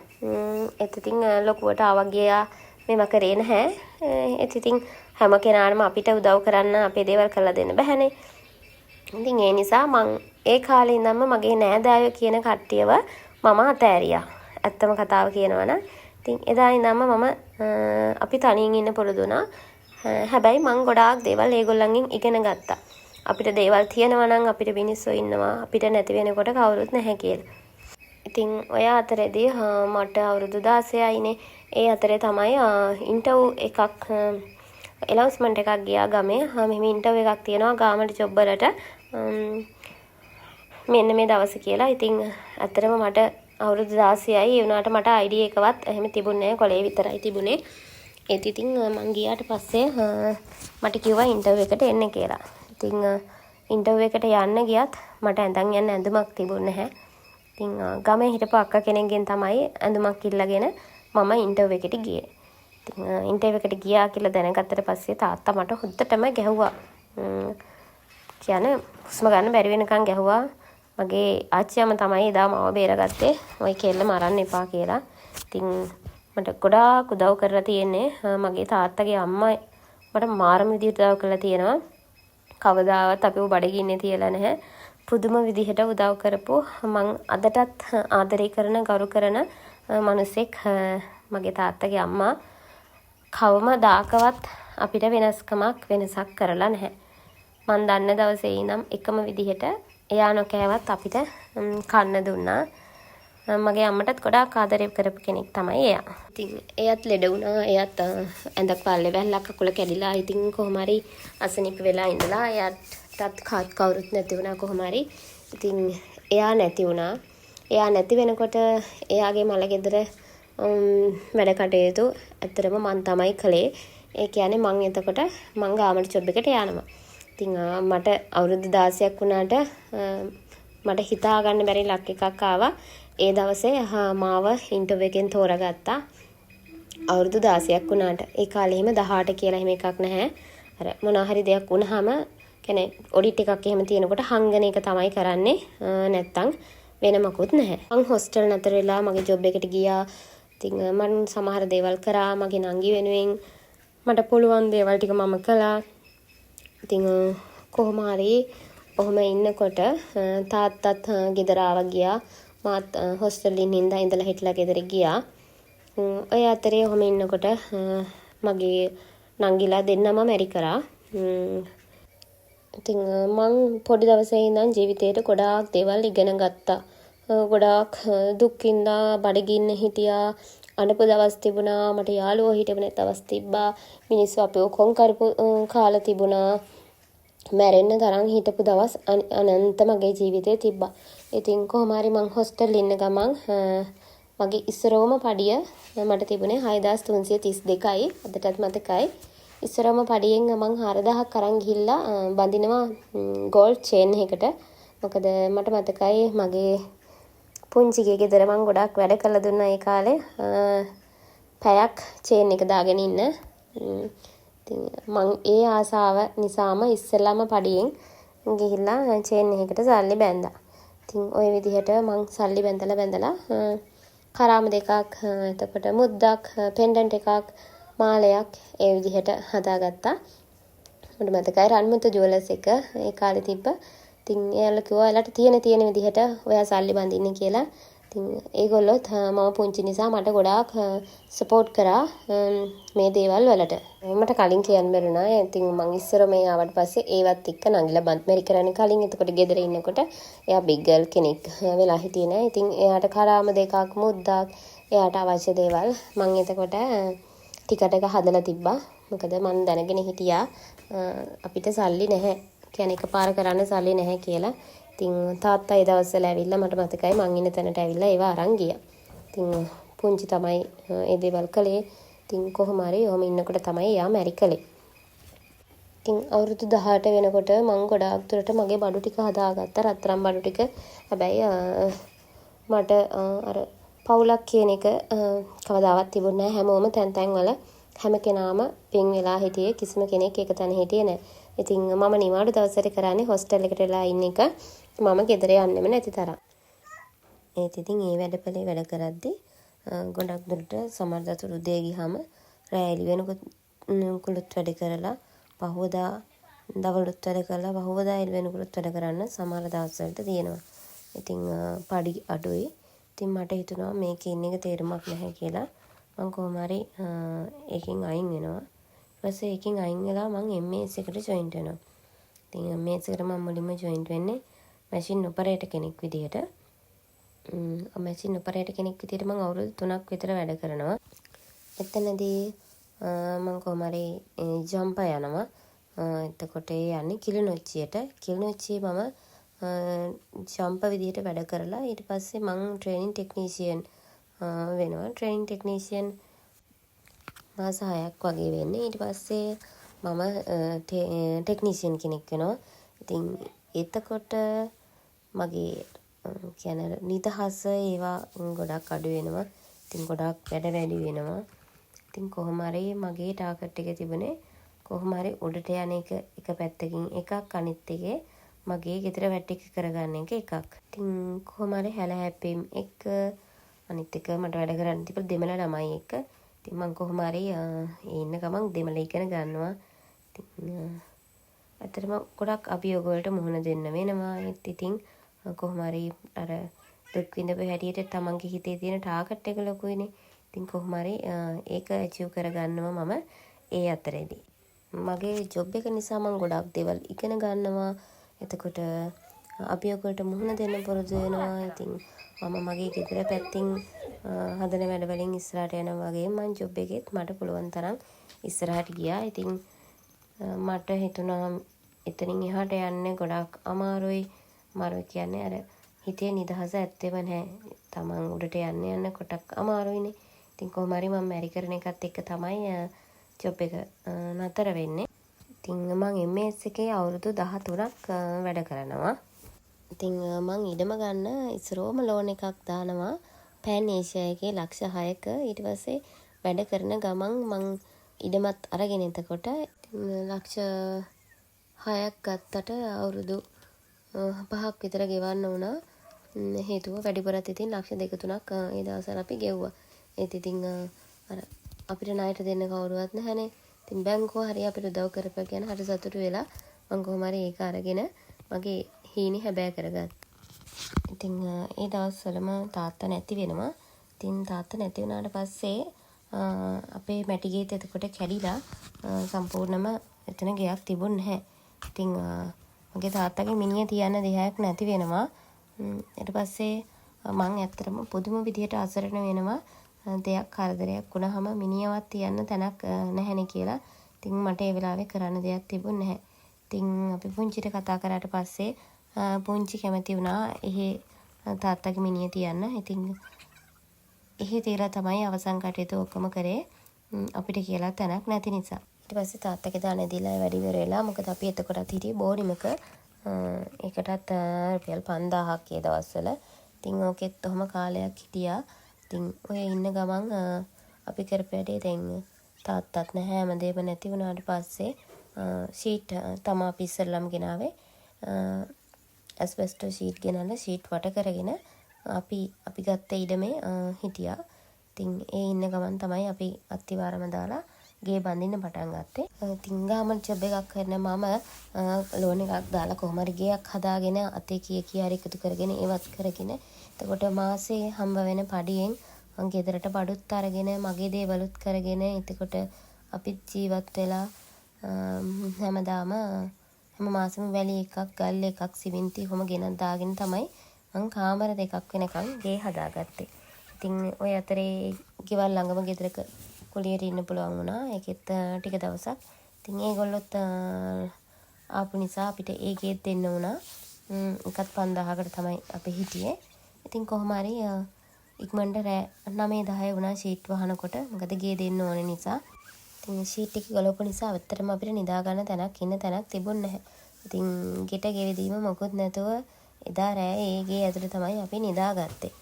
A: ඒත් ඉතින් ලොකුවට ආවා ගියා මේව කරේ නැහැ. ඒත් ඉතින් හැම කෙනාටම අපිට උදව් කරන්න අපේ දේවල් කරලා දෙන්න බැහැනේ. ඉතින් ඒ නිසා මං ඒ කාලේ ඉඳන්ම මගේ නෑදෑයෝ කියන කට්ටියව මම අතෑරියා. ඇත්තම කතාව කියනවා නම් ඉතින් එදා ඉඳන්ම මම අපි තනියෙන් ඉන්න පුරුදු වුණා. හැබැයි මං ගොඩාක් දේවල් ඒගොල්ලන්ගෙන් ඉගෙන ගත්තා. අපිට දේවල් තියෙනවා නම් අපිට මිනිස්සු ඉන්නවා. අපිට නැති වෙනකොට කවුරුත් නැහැ කියලා. ඉතින් ඔය අතරේදී මට අවුරුදු 16යිනේ. ඒ අතරේ තමයි ඉන්ටර්වයුව එකක් එනවුස්මන්ට් එකක් ගියා ගමේ. මෙහෙම ඉන්ටර්වයුව එකක් තියෙනවා ගාමට ජොබ් වලට. මෙන්න මේ දවස කියලා. ඉතින් ඇත්තටම මට අවුරුදු 16යි. ඒ වුණාට මට ID එකවත් එහෙම තිබුණේ නැහැ. කොලේ විතරයි තිබුණේ. ඒත් ඉතින් මං ගියාට පස්සේ මට කිව්වා ඉන්ටර්වයුව එකට එන්න කියලා. ඉතින් ඉන්ටර්වයුව එකට යන්න ගියත් මට ඇඳන් යන්න ඇඳුමක් තිබුණේ නැහැ. ඉතින් ගමේ හිටපු අක්කා කෙනෙක්ගෙන් තමයි ඇඳුමක් ඉල්ලගෙන මම ඉන්ටර්වයුව එකට ගියේ. ඉතින් ඉන්ටර්වයුව එකට ගියා කියලා දැනගත්තට පස්සේ තාත්තා මට හොද්දටම ගැහුවා. කියන්නේ හුස්ම ගන්න බැරි වෙනකන් ගැහුවා. මගේ ආච්චියම තමයි එදා මාව බේරගත්තේ. ඔය කෙල්ල මරන්න එපා කියලා. ඉතින් මට ගොඩාක් උදව් කරලා තියෙන්නේ මගේ තාත්තගේ අම්මා මට මාරම විදිහට උදව් කරලා තියෙනවා. කවදාවත් අපිව බඩගින්නේ තියලා නැහැ. පුදුම විදිහට උදව් කරපු මං අදටත් ආදරය කරන ගරු කරන මිනිසෙක් මගේ තාත්තගේ අම්මා. කවමදාකවත් අපිට වෙනසක් කරලා නැහැ. මං දන්න දවසේ ඉඳන් එකම විදිහට එයා නොකෑවත් අපිට කන්න දුන්නා. මගේ අම්මටත් ගොඩාක් ආදරය කරපු කෙනෙක් තමයි එයා. ඉතින් එයාත් ලෙඩ වුණා. එයාත් ඇඳක් පාල්ලේ වැල්ලක් කකුල කැඩිලා ඉතින් කොහොම හරි අසනීප වෙලා ඉඳලා එයාටත් කවුරුත් නැති වුණා කොහොම හරි. ඉතින් එයා නැති වුණා. එයා නැති වෙනකොට එයාගේ මල ගෙදර වැඩ කටයුතු ඇත්තටම මං තමයි කළේ. ඒ කියන්නේ මං එතකොට මං ගාමට ජොබ් එකට යනවා. ඉතින් මට අවුරුදු 16ක් වුණාට මට හිතා ගන්න බැරි ලක් එකක් ආවා. ඒ දවසේ මාව ඉන්ටර්විව් එකෙන් තෝරාගත්තා. අවුරුදු 16ක් වුණාට. ඒ කාලේ එහෙම 18 කියලා එහෙම එකක් නැහැ. අර මොනවා හරි දෙයක් වුණාම කියන්නේ ඔඩිට් එකක් එහෙම තියෙනකොට හංගන එක තමයි කරන්නේ. නැත්තම් වෙන මොකුත් නැහැ. මං හොස්ටල් නතර වෙලා මගේ ජොබ් එකට ගියා. ඉතින් මම සමහර දේවල් කරා මගේ නංගි වෙනුවෙන්. මට පුළුවන් දේවල් ටික මම කළා. ඉතින් කොහොම හරි ඔහොම ඉන්නකොට තාත්තත් ගෙදර ආවා ගියා. මාත් හොස්ටලින් ඉඳලා හිටලා ගෙදර ගියා. ඔය අතරේ ඔහොම ඉන්නකොට මගේ නංගිලා දෙන්නම මැරි කරා. ඉතින් මං පොඩි දවසේ ඉඳන් ජීවිතේට ගොඩාක් දේවල් ඉගෙන ගත්තා. ගොඩාක් දුක් විඳා බඩගින්න හිටියා. අඬපු දවස් තිබුණා. මට යාළුවෝ හිටපු දවස් තිබ්බා. මිනිස්සු අපිව කොන් කරපු කාලා තිබුණා. මැරෙන්න තරම් හිටපු දවස් අනන්ත මගේ ජීවිතේ තිබ්බා. ඉතින් කොහොම හරි මං හොස්ටල් ඉන්න ගමන් මගේ ඉස්සරවම පඩිය මට තිබුණේ 6332යි. අදටත් මතකයි. ඉස්සරවම පඩියෙන් මං 4000ක් අරන් ගිහිල්ලා බඳිනවා ගෝල්ඩ් චේන් එකකට. මොකද මට මතකයි මගේ පුංචිගේ ගෙදර මං ගොඩක් වැඩ කළා දුන්නා ඒ කාලේ. පැයක් චේන් එක දාගෙන ඉන්න. ඉතින් මං ඒ ආසාව නිසාම ඉස්සෙල්ලාම පඩියෙන් ගිහිල්ලා චේන් එකකට සල්ලි බැන්දා. ඉතින් ওই විදිහට මං සල්ලි බැඳලා කරාම දෙකක්, එතකොට මුද්දක්, පෙන්ඩන්ට් එකක්, මාලයක් ඒ විදිහට හදාගත්තා. මට මතකයි රන්මුතු ජුවලර්ස් එක ඒ කාලේ තිබ්බ. ඉතින් එයාලා කිව්වා එයාලට තියෙන විදිහට ඔයා සල්ලි බඳින්න කියලා. ඉතින් ඒගොල්ලොත් මම පුංචි නිසා මට ගොඩාක් සපෝට් කරා මේ දේවල් වලට. මට කලින් කියන්න බැරුණා. ඉතින් මං ඉස්සර මේ ආවට පස්සේ ඒවත් එක්ක නංගිලා බන්ත්මරි කරන්නේ කලින්. එතකොට ගෙදර ඉන්නකොට එයා බිග් ගර්ල් කෙනෙක් වෙලා හිටියේ නෑ. ඉතින් එයාට කරාම දෙකක් මුද්දක් එයාට අවශ්‍ය දේවල් මං එතකොට ටිකටක හදලා තිබ්බා. මොකද මං දැනගෙන හිටියා අපිට සල්ලි නැහැ. කියන්නේ එකපාර කරන්න සල්ලි නැහැ කියලා. ඉතින් තාත්තා ඒ දවස්වල ඇවිල්ලා මට මතකයි මං ඉන්න තැනට ඇවිල්ලා ඒව අරන් ගියා. ඉතින් පුංචි තමයි ඒ දේවල් කළේ. ඉතින් කොහොම හරි ඔහොම ඉන්නකොට තමයි එයා මැරි කළේ. ඉතින් අවුරුදු 18 වෙනකොට මං ගොඩාක් දුරට මගේ බඩු ටික හදාගත්තා. රත්තරන් බඩු ටික. හැබැයි මට අර පවුලක් කියන එක කවදාවත් තිබුණේ නැහැ. හැමෝම තැන් වල හැම කෙනාම පින් වෙලා හිටියේ. කිසිම කෙනෙක් එක තැන හිටියේ නැහැ. ඉතින් මම නිවාඩු දවසට කරන්නේ හොස්ටල් එකට වෙලා ඉන්න එක. මම ගෙදර යන්නෙම නැති තරම්. ඒත් ඉතින් ඒ වැඩපලේ වැඩ කරද්දී ගොඩක් දුරට සමහර දතුරු උදේ ගියාම රෑ එළි වෙනකොලුත් වැඩ කරලා පහවදා දවල්ුත් වැඩ කරලා පහවදා එළි වෙනකොලුත් වැඩ කරන්න සමහර දවස්වලට තියෙනවා. ඉතින් පඩි අඩුයි. ඉතින් මට හිතුණා මේකේ ඉන්න එක තේරුමක් නැහැ කියලා. මං කොහොම හරි ඒකෙන් අයින් වෙනවා. ඊට පස්සේ ඒකෙන් අයින් වෙලා මං MS එකට ජොයින්ට් වෙනවා. ඉතින් MS එකට මම මුලින්ම ජොයින්ට් වෙන්නේ මැෂින් ඔපරේටර් කෙනෙක් විදියට. මැෂින් ඔපරේටර් කෙනෙක් විදියට මං අවුරුදු 3ක් විතර වැඩ කරනවා. එතනදී මං කොහොම හරි ජම්ප යනවා. එතකොට ඒ යන්නේ කිලිනොච්චියට. කිලිනොච්චියේ මම ජම්ප විදියට වැඩ කරලා ඊට පස්සේ මං ට්‍රේනින් ටෙක්නීෂියන් වෙනවා. ට්‍රේනින් ටෙක්නීෂියන් මාස 6ක් වගේ වෙන්නේ. ඊට පස්සේ මම ටෙක්නීෂියන් කෙනෙක් වෙනවා. ඉතින් එතකොට මගේ කියන්නේ නිදහස ඒවා ගොඩක් අඩු වෙනවා. ඉතින් ගොඩක් වැඩ වැඩි වෙනවා. ඉතින් කොහොම හරි මගේ ටාගට් එක තිබුණේ කොහොම හරි උඩට යන එක පැත්තකින් එකක් අනිත් එකේ මගේ ගෙදර වැඩ ටික කරගන්න එකක්. ඉතින් කොහොම හරි හැල හැප්පීම් එක අනිත් එක මට වැඩ කරන්න තිබ්බ දෙමළ ළමයි එක්ක. ඉතින් මං කොහොම හරි ඉන්න ගමන් දෙමළ ඉගෙන ගන්නවා. ඉතින් ඇත්තටම ගොඩක් අභියෝග වලට මුහුණ දෙන්න වෙනවා. ඉතින් කොහොම හරි අර දුක් විඳපු හැටියට තමන්ගේ හිතේ තියෙන ටාගට් එක ලොකුයිනේ. ඉතින් කොහොම හරි ඒක ඇචීව් කරගන්නවා මම ඒ අතරේදී. මගේ ජොබ් එක නිසා මම ගොඩක් දේවල් ඉගෙන ගන්නවා. එතකොට අභියෝග වලට මුහුණ දෙන්න පුරුදු වෙනවා. ඉතින් මම මගේ ගෙදර පැත්තෙන් හදන වැඩ වලින් ඉස්සරහට යනවා වගේ මම ජොබ් එකෙත් මට පුළුවන් තරම් ඉස්සරහට ගියා. ඉතින් මට හිතුණා එතනින් එහාට යන්න ගොඩක් අමාරුයි. අමාරුයි කියන්නේ අර හිතේ නිදහස ඇත්තෙම නැහැ. තමන් උඩට යන්න කොටක් අමාරුයිනේ. ඉතින් කොහොම හරි මම මැරි කරන එකත් එක්ක තමයි ජොබ් එක නතර වෙන්නේ. ඉතින් මං MS එකේ අවුරුදු 13ක් වැඩ කරනවා. ඉතින් මං ඉඩම ගන්න ඉස්සරෝම ලෝන් එකක් දානවා පෑන් ඒෂියා එකේ ලක්ෂ 6ක. ඊට පස්සේ වැඩ කරන ගමන් මං ඉඩමත් අරගෙන එතකොට ලක්ෂ 6ක් ගත්තට අවුරුදු 5ක් විතර ගෙවන්න වුණා. හේතුව වැඩිපුරත් ඉතින් ලක්ෂ 2-3ක් ඒ දවස්වල අපි ගෙව්වා. ඒත් ඉතින් අර අපිට ණයට දෙන්න කවුරුවත් නැහැනේ. ඉතින් බැංකුව හරිය අපිට උදව් කරපුවා කියන හරි සතුටු වෙලා මං කොහොම හරි ඒක අරගෙන මගේ හීනි හැබෑ කරගත්තා. ඉතින් ඒ දවස්වලම තාත්තා නැති වෙනවා. ඉතින් තාත්තා නැති වුණාට පස්සේ අපේ මැටි ගේත් එතකොට කැඩිලා සම්පූර්ණම එතන ගෙයක් තිබුණ නැහැ. ඉතින් මගේ තාත්තගේ මිනිහ තියන්න දෙයක් නැති වෙනවා. ඊට පස්සේ මං ඇත්තටම පුදුම විදියට අසරණ වෙනවා. දෙයක් කරදරයක් වුණාම මිනිහවත් තියන්න තැනක් නැහැනේ කියලා. ඉතින් මට ඒ වෙලාවේ කරන්න දෙයක් තිබුණ නැහැ. ඉතින් අපි පුංචිට කතා කරාට පස්සේ පුංචි කැමති වුණා එහෙ තාත්තගේ මිනිහ තියන්න. ඉතින් එහෙ තියලා තමයි අවසන් කටයුතු ඔක්කොම කරේ අපිට කියලා තැනක් නැති නිසා. ඊට පස්සේ තාත්තගේ දාන දීලා වැඩි ඉවර වෙලා මොකද අපි එතකොටත් හිටියේ බෝනිමක. ඒකටත් රුපියල් 5000ක් ඒ දවස්වල. ඉතින් ඕකෙත් ඔහම කාලයක් හිටියා. ඉතින් ඔය ඉන්න ගමන් අපි කරපු වැඩේ දැන් තාත්තත් නැහැ හැමදේම නැති වුණාට පස්සේ ෂීට් තමයි අපි ඉස්සෙල්ලම ගෙනාවේ. ඇස්බෙස්ටෝ ෂීට් ගෙනල්ලා ෂීට් වට කරගෙන අපි ගත්ත ඉඩමේ හිටියා. ඉතින් ඒ ඉන්න ගමන් තමයි අපි අත්තිවාරම දාලා ගේ බඳින්න පටන් ගත්තේ. ඉතින් ගාමන් ජොබ් එකක් කරන මම ලෝන් එකක් දාලා කොහොම හරි ගෙයක් හදාගෙන අතේ කී හරි එකතු කරගෙන ඒවත් කරගෙන එතකොට මාසේ හම්බ වෙන පඩියෙන් මං ගෙදරට බඩුත් අරගෙන මගේ දේවලුත් කරගෙන එතකොට අපිත් ජීවත් වෙලා හැමදාම හැම මාසෙම වැලි එකක් ගල් එකක් සිමෙන්ති කොහොම ගෙනත් දාගෙන තමයි මං කාමර දෙකක් වෙනකන් ගේ හදාගත්තේ. ඉතින් ඔය අතරේ ගෙවල් ළඟම ගෙදරක කුලියට ඉන්න පුළුවන් වුණා. ඒකෙත් ටික දවසක්. ඉතින් ඒගොල්ලොත් ආපු නිසා අපිට ඒ ගෙත් දෙන්න වුණා. එකත් 5000කට තමයි අපි හිටියේ. ඉතින් කොහොම හරි ඉක්මනට රෑ 9-10 වුණා ෂීට් වහනකොට. මොකද ගේ දෙන්න ඕන නිසා. ඉතින් ෂීට් එක ගලවපු නිසා අවතරම අපිට නිදා ගන්න තැනක් ඉන්න තැනක් තිබුණ නැහැ. ඉතින් ගෙට ගෙවිදීම මොකුත් නැතුව එදා රෑ ඒ ගේ ඇතුළේ තමයි අපි නිදාගත්තේ.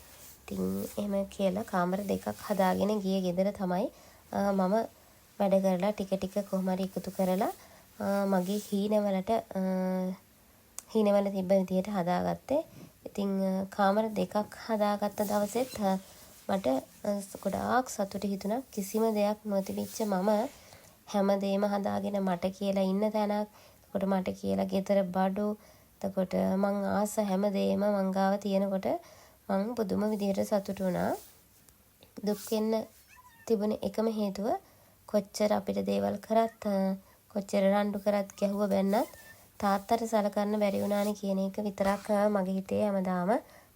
A: ඉතින් එහෙම කියලා කාමර දෙකක් හදාගෙන ගියේ ගෙදර තමයි මම වැඩ කරලා ටික ටික කොහොම හරි එකතු කරලා මගේ හීනවල තිබ්බ විදියට හදාගත්තේ. ඉතින් කාමර දෙකක් හදාගත්ත දවසෙත් මට ගොඩාක් සතුටු හිතුණා. කිසිම දෙයක් නොතිබිච්ච මම හැමදේම හදාගෙන මට කියලා ඉන්න තැනක්. එතකොට මට කියලා ගෙදර බඩු. එතකොට මං ආස හැමදේම මං ගාව තියෙනකොට මං පුදුම විදියට සතුටු වුණා. දුක් වෙන්න තිබුණ එකම හේතුව කොච්චර අපිට දේවල් කරත් කොච්චර රණ්ඩු කරත් ගැහුව බැන්නත් තාත්තට සලකන්න බැරි වුණානේ කියන එක විතරක් මගේ හිතේ හැමදාම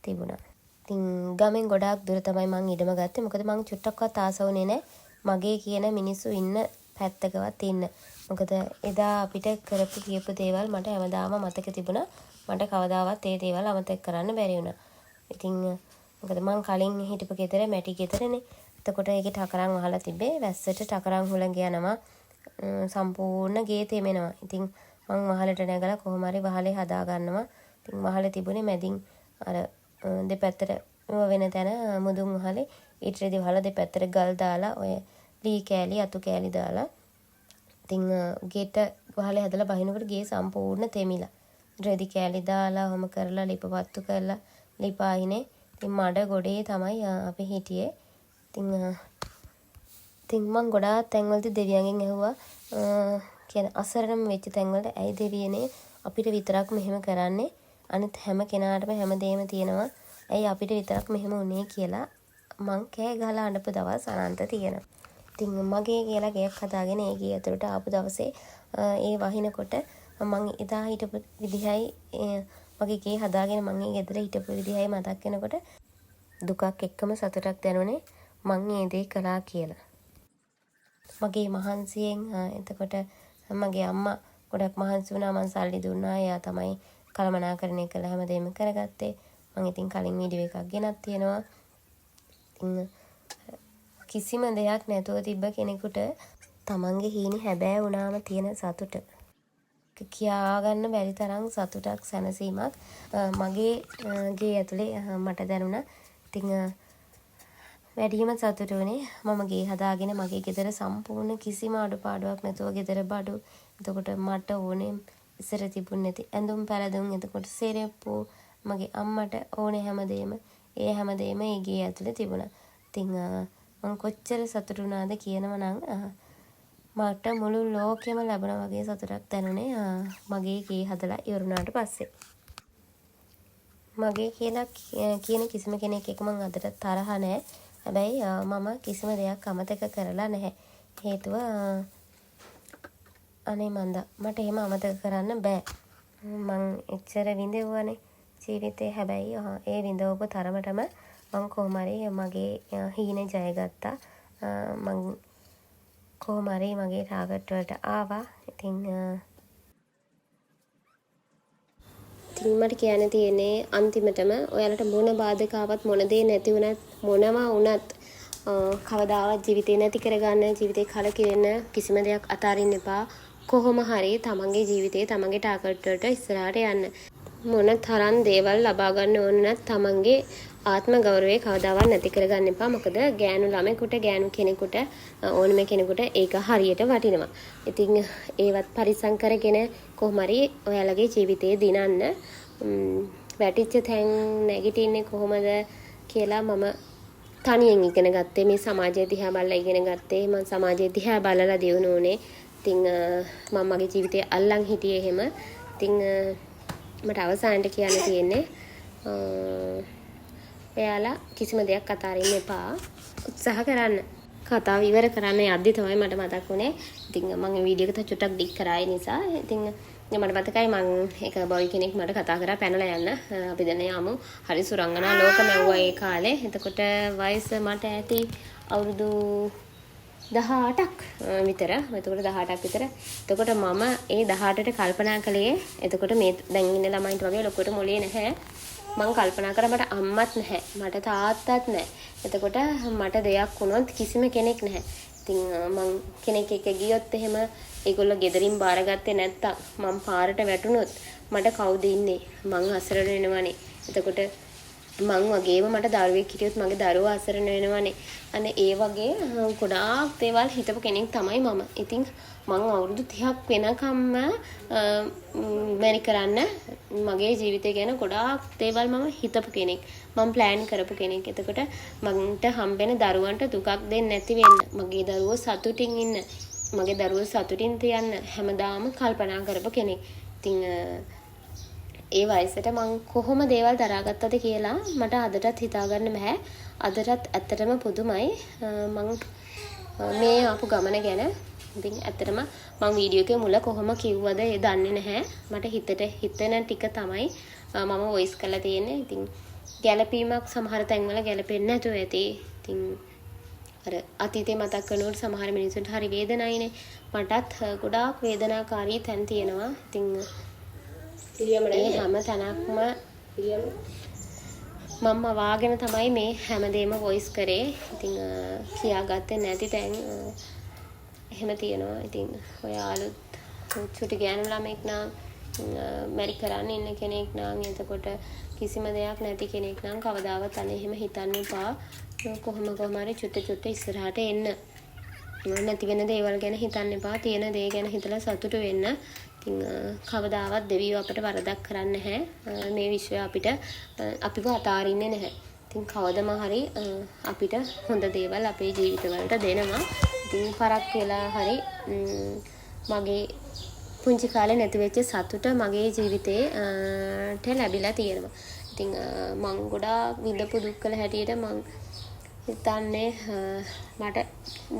A: තිබුණා. ඉතින් ගමෙන් ගොඩාක් දුර තමයි මං ඉඩම ගත්තේ. මොකද මං චුට්ටක්වත් ආස වුණේ නැහැ මගේ කියන මිනිස්සු ඉන්න පැත්තකවත් ඉන්න. මොකද එදා අපිට කරපු කියපු දේවල් මට හැමදාම මතක තිබුණා. මට කවදාවත් ඒ දේවල් අමතක කරන්න බැරි වුණා. ඉතින් මොකද මං කලින් හිටපු ගෙදර මැටි ගෙදරනේ. එතකොට ඒකේ ටකරන් වහලා තිබ්බේ. වැස්සට ටකරන් හුලඟ යනවා. සම්පූර්ණ ගේ තෙමෙනවා. ඉතින් මං වහලට නැගලා කොහොම හරි වහලේ හදා ගන්නවා. ඉතින් වහලේ තිබුණේ මැදින් අර දෙපැත්තට වෙන තැන මුදුන් වහලේ ඊට රෙදි වහලා දෙපැත්තට ගල් දාලා ඔය ලී කෑලි අතු කෑලි දාලා ඉතින් ගෙට වහලේ හදලා බහිනකොට ගේ සම්පූර්ණ තෙමිලා. රෙදි කෑලි දාලා ඔහොම කරලා ලිපපත්තු කරලා ලිපායිනේ. ඉතින් මඩ ගොඩේ තමයි අපි හිටියේ. ඉතින් මං ගොඩාක් තැන්වලදී දෙවියන්ගෙන් ඇහුවා කියන අසරණම වෙච්ච තැන්වලට ඇයි දෙවියනේ අපිට විතරක් මෙහෙම කරන්නේ අනිත් හැම කෙනාටම හැමදේම තියෙනවා ඇයි අපිට විතරක් මෙහෙම උනේ කියලා මං කෑ ගහලා අඬපු දවස් අනන්ත තියෙනවා. ඉතින් මගේ කියලා ගයක් හදාගෙන ඒ ගේ ඇතුළට ආපු දවසේ ඒ වහිනකොට මං එදා හිටපු විදිහයි මගේ ගේ හදාගෙන මං ඒ ගෙදර හිටපු විදිහයි මතක් වෙනකොට දුකක් එක්කම සතුටක් දැනුනේ මං ඒ දේ කළා කියලා. මගේ මහන්සියෙන් එතකොට මගේ අම්මා ගොඩක් මහන්සි වුණා. මං සල්ලි දුන්නා. එයා තමයි කළමනාකරණය කළ හැමදේම කරගත්තේ. මං ඉතින් කලින් වීඩියෝ එකක් ගෙනත් තියෙනවා. ඉතින් කිසිම දෙයක් නැතුව තිබ්බ කෙනෙකුට තමන්ගේ හීනි හැබෑ වුණාම තියෙන සතුට කියා ගන්න බැරි තරම් සතුටක් සැනසීමක් මගේ ගේ ඇතුලේ මට දැනුණා. ඉතින් වැඩිම සතුට වුණේ මම ගේ හදාගෙන මගේ ගෙදර සම්පූර්ණ කිසිම අඩුපාඩුවක් නැතුව ගෙදර බඩු. එතකොට මට ඕනේ ඉස්සර තිබුණ නැති ඇඳුම් පැළඳුම්, එතකොට සෙරෙප්පු, මගේ අම්මට ඕනේ හැමදේම ඒ ගේ ඇතුලේ තිබුණා. ඉතින් මම කොච්චර සතුටු වුණාද කියනවා නම් මට මුළු ලෝකෙම ලැබුණා වගේ සතුටක් දැනුනේ මගේ ගේ හදලා ඉවරුණාට පස්සේ. මගේ කියලා කියන කිසිම කෙනෙක් එක්ක මම අදට තරහ නැහැ. හැබැයි මම කිසිම දෙයක් අමතක කරලා නැහැ. හේතුව අනේ මන්දා මට එහෙම අමතක කරන්න බෑ. මං එච්චර විඳවුවානේ ජීවිතේ. හැබැයි ඒ විඳවපු තරමටම මං කොහොම හරි මගේ හීනේ ජයගත්තා. මං කොහොම හරි මගේ ටාගට් වලට ආවා. ඉතින් මට කියන්න තියෙන්නේ අන්තිමටම ඔයාලට මොන බාධකාවක් මොන දේ නැති වුණත් මොනවා වුණත් කවදාවත් ජීවිතේ නැති කරගන්න, ජීවිතේ කලකිරෙන්න කිසිම දෙයක් අතාරින්න එපා. කොහොම හරි තමන්ගේ ජීවිතේ තමන්ගේ ටාගට් වලට ඉස්සරහට යන්න. මොන තරම් දේවල් ලබා ගන්න ඕන නැත් තමන්ගේ ආත්ම ගෞරවය කවදාවත් නැති කරගන්න එපා. මොකද ගෑනු ළමයෙකුට, ගෑනු කෙනෙකුට, ඕනම කෙනෙකුට ඒක හරියට වටිනවා. ඉතින් ඒවත් පරිස්සම් කරගෙන කොහොම හරි ඔයාලගේ ජීවිතේ දිනන්න. වැටිච්ච තැන් නැගිටින්නේ කොහොමද කියලා මම තනියෙන් ඉගෙන ගත්තේ. මේ සමාජය දිහා බලලා ඉගෙන ගත්තේ. මම සමාජය දිහා බලලා දිනුනේ. ඉතින් මම මගේ ජීවිතය අල්ලන් හිටියේ එහෙම. ඉතින් මට අවසානට කියන්න තියෙන්නේ එයාලා කිසිම දෙයක් අතාරින්න එපා. උත්සාහ කරන්න. කතාව ඉවර කරන්න යද්දි තමයි මට මතක් වුණේ. ඉතින් මම වීඩියෝ එක චුට්ටක් ඩික් කරා ඒ නිසා. ඉතින් මට මතකයි මම එක බොයි කෙනෙක් මට කතා කරා පැනලා යන්න. අපි දැන් යමු. හරි සුරංගනා ලෝක මැව්වා ඒ කාලේ. එතකොට වයස මට ඇති අවුරුදු 18ක් විතර. එතකොට 18ක් විතර. එතකොට මම ඒ 18ට කල්පනා කළේ එතකොට මේ දැන් ඉන්න ළමයින්ට වගේ ලොකුට මොලේ නැහැ. මම කල්පනා කරා මට අම්මත් නැහැ. මට තාත්තත් නැහැ. එතකොට මට දෙයක් වුණොත් කිසිම කෙනෙක් නැහැ. ඉතින් මං කෙනෙක් එක්ක ගියොත් එහෙම ඒගොල්ලෝ ගෙදරින් බාරගත්තේ නැත්තම් මං පාරට වැටුනොත් මට කවුද ඉන්නේ? මං අසරණ වෙනවනේ. එතකොට මං වගේම මට දරුවෙක් හිටියොත් මගේ දරුවා අසරණ වෙනවනේ. අනේ ඒ වගේ ගොඩාක් දේවල් හිතපු කෙනෙක් තමයි මම. ඉතින් මං අවුරුදු 30ක් වෙනකම්ම මැරි කරන්න මගේ ජීවිතය ගැන ගොඩාක් දේවල් මම හිතපු කෙනෙක්. මම ප්ලෑන් කරපු කෙනෙක්. එතකොට මන්ට හම්බෙන දරුවන්ට දුකක් දෙන්නේ නැති වෙන්න, මගේ දරුවෝ සතුටින් ඉන්න, මගේ දරුවෝ සතුටින් තියන්න හැමදාම කල්පනා කරපු කෙනෙක්. ඉතින් ඒ වයසට මං කොහොම දේවල් දරාගත්තද කියලා මට අදටත් හිතාගන්න බෑ. අදටත් ඇත්තටම පුදුමයි මං මේ ආපු ගමන ගැන. ඉතින් ඇත්තටම මං වීඩියෝ එකේ මුල කොහොම කිව්වද ඒ දන්නේ නැහැ. මට හිතෙන ටික තමයි මම වොයිස් කරලා තියෙන්නේ. ඉතින් ගැළපීමක් සමහර තැන්වල ගැළපෙන්නේ නැතුව ඇති. ඉතින් අර අතීතේ මතක් කරනකොට සමහර මිනිස්සුන්ට හරි වේදනයිනේ. මටත් ගොඩාක් වේදනාකාරී තැන් තියෙනවා. ඉතින් මේ හැම තැනක්ම මම වාගෙන තමයි මේ හැමදේම වොයිස් කරේ. ඉතින් කියාගත්තේ නැති තැන් එහෙම තියෙනවා. ඉතින් ඔය අලුත් චුටි ගෑනු ළමෙක් නම් මැරි කරන්න ඉන්න කෙනෙක් නම්, එතකොට කිසිම දෙයක් නැති කෙනෙක් නම් කවදාවත් අනේ එහෙම හිතන්න එපා. කොහොම හරි චුට්ට ඉස්සරහට එන්න. නැති වෙන දේවල් ගැන හිතන්න එපා. තියෙන දේ ගැන හිතලා සතුටු වෙන්න. ඉතින් කවදාවත් දෙවියෝ අපිට වරදක් කරන්නේ නැහැ. මේ විශ්වය අපිව අතාරින්නේ නැහැ. ඉතින් කවදම හරි අපිට හොඳ දේවල් අපේ ජීවිතවලට දෙනවා. ඉතින් පරක් වෙලා හරි මගේ පුංචි කාලේ නැති වෙච්ච සතුට මගේ ජීවිතේට ලැබිලා තියෙනවා. ඉතින් මං ගොඩාක් විඳපු දුක් කළ හැටියට මං හිතන්නේ මට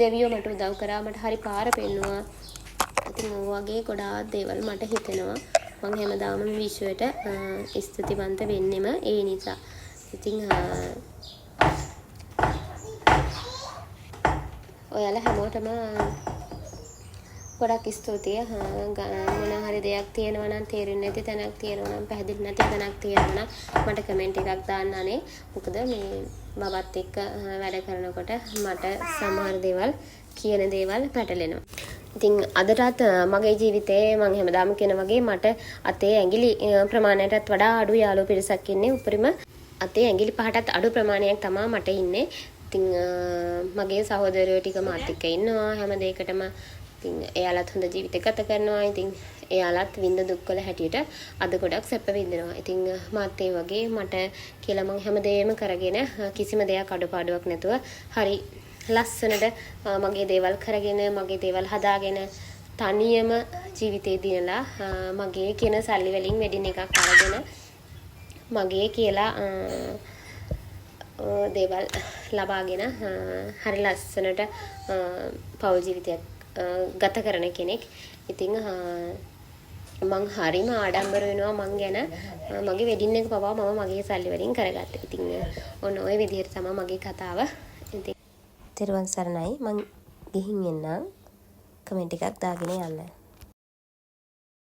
A: දෙවියෝ මට උදව් කරා, මට හරි පාර පෙන්නුවා. ඉතින් වගේ ගොඩාක් දේවල් මට හිතෙනවා. මං හැමදාම විශ්වයට ස්තුතිවන්ත වෙන්නෙම ඒ නිසා. ඉතින් ඔයාලා හැමෝටම ගොඩක් ස්තුතියි. මොන හරි දෙයක් තියෙනවා නම්, තේරෙන්නේ නැති තැනක් තියෙනවා නම්, පැහැදිලි නැති තැනක් තියෙනවා නම් මට කමෙන්ට් එකක් දාන්න අනේ. මොකද මේ බබත් එක්ක වැඩ කරනකොට මට සමහර දේවල් කියන දේවල් පැටලෙනවා. ඉතින් අදටත් මගේ ජීවිතේ මම හැමදාම කියන වගේ මට අතේ ඇඟිලි ප්‍රමාණයටත් වඩා අඩු යාළුවෝ පිරිසක් ඉන්නේ. උපරිම අතේ ඇඟිලි 5ටත් අඩු ප්‍රමාණයක් තමයි මට ඉන්නේ. ඉතින් මගේ සහෝදරයෝ ටික මාත් එක්ක ඉන්නවා හැම දෙයකටම. ඉතින් එයාලත් හොඳ ජීවිතයක් ගත කරනවා. ඉතින් එයාලත් විඳ දුක්වල හැටියට අද ගොඩක් සැප විඳිනවා. ඉතින් මාත් ඒ වගේ මට කියලා මම හැමදේම කරගෙන කිසිම දෙයක් අඩුපාඩුවක් නැතුව හරි ලස්සනට මගේ දේවල් කරගෙන මගේ දේවල් හදාගෙන තනියම ජීවිතේ දිනලා මගේ කියන සල්ලි වලින් වෙඩින් එකක් අරගෙන මගේ කියලා දේවල් ලබාගෙන හරි ලස්සනට පෞල් ජීවිතයක් ගත කරන කෙනෙක්. ඉතින් මං හරිම ආඩම්බර වෙනවා මං ගැන මගේ වෙඩින් එක පවා මම මගේ සල්ලි වලින් කරගත්තා. ඉතින් ඔන්න ඔය විදිහට තමයි මගේ කතාව. ඉතින් තෙරුවන් සරණයි. මං ගිහින් එන්නම්. කමෙන්ට් එකක් දාගෙන යන්න.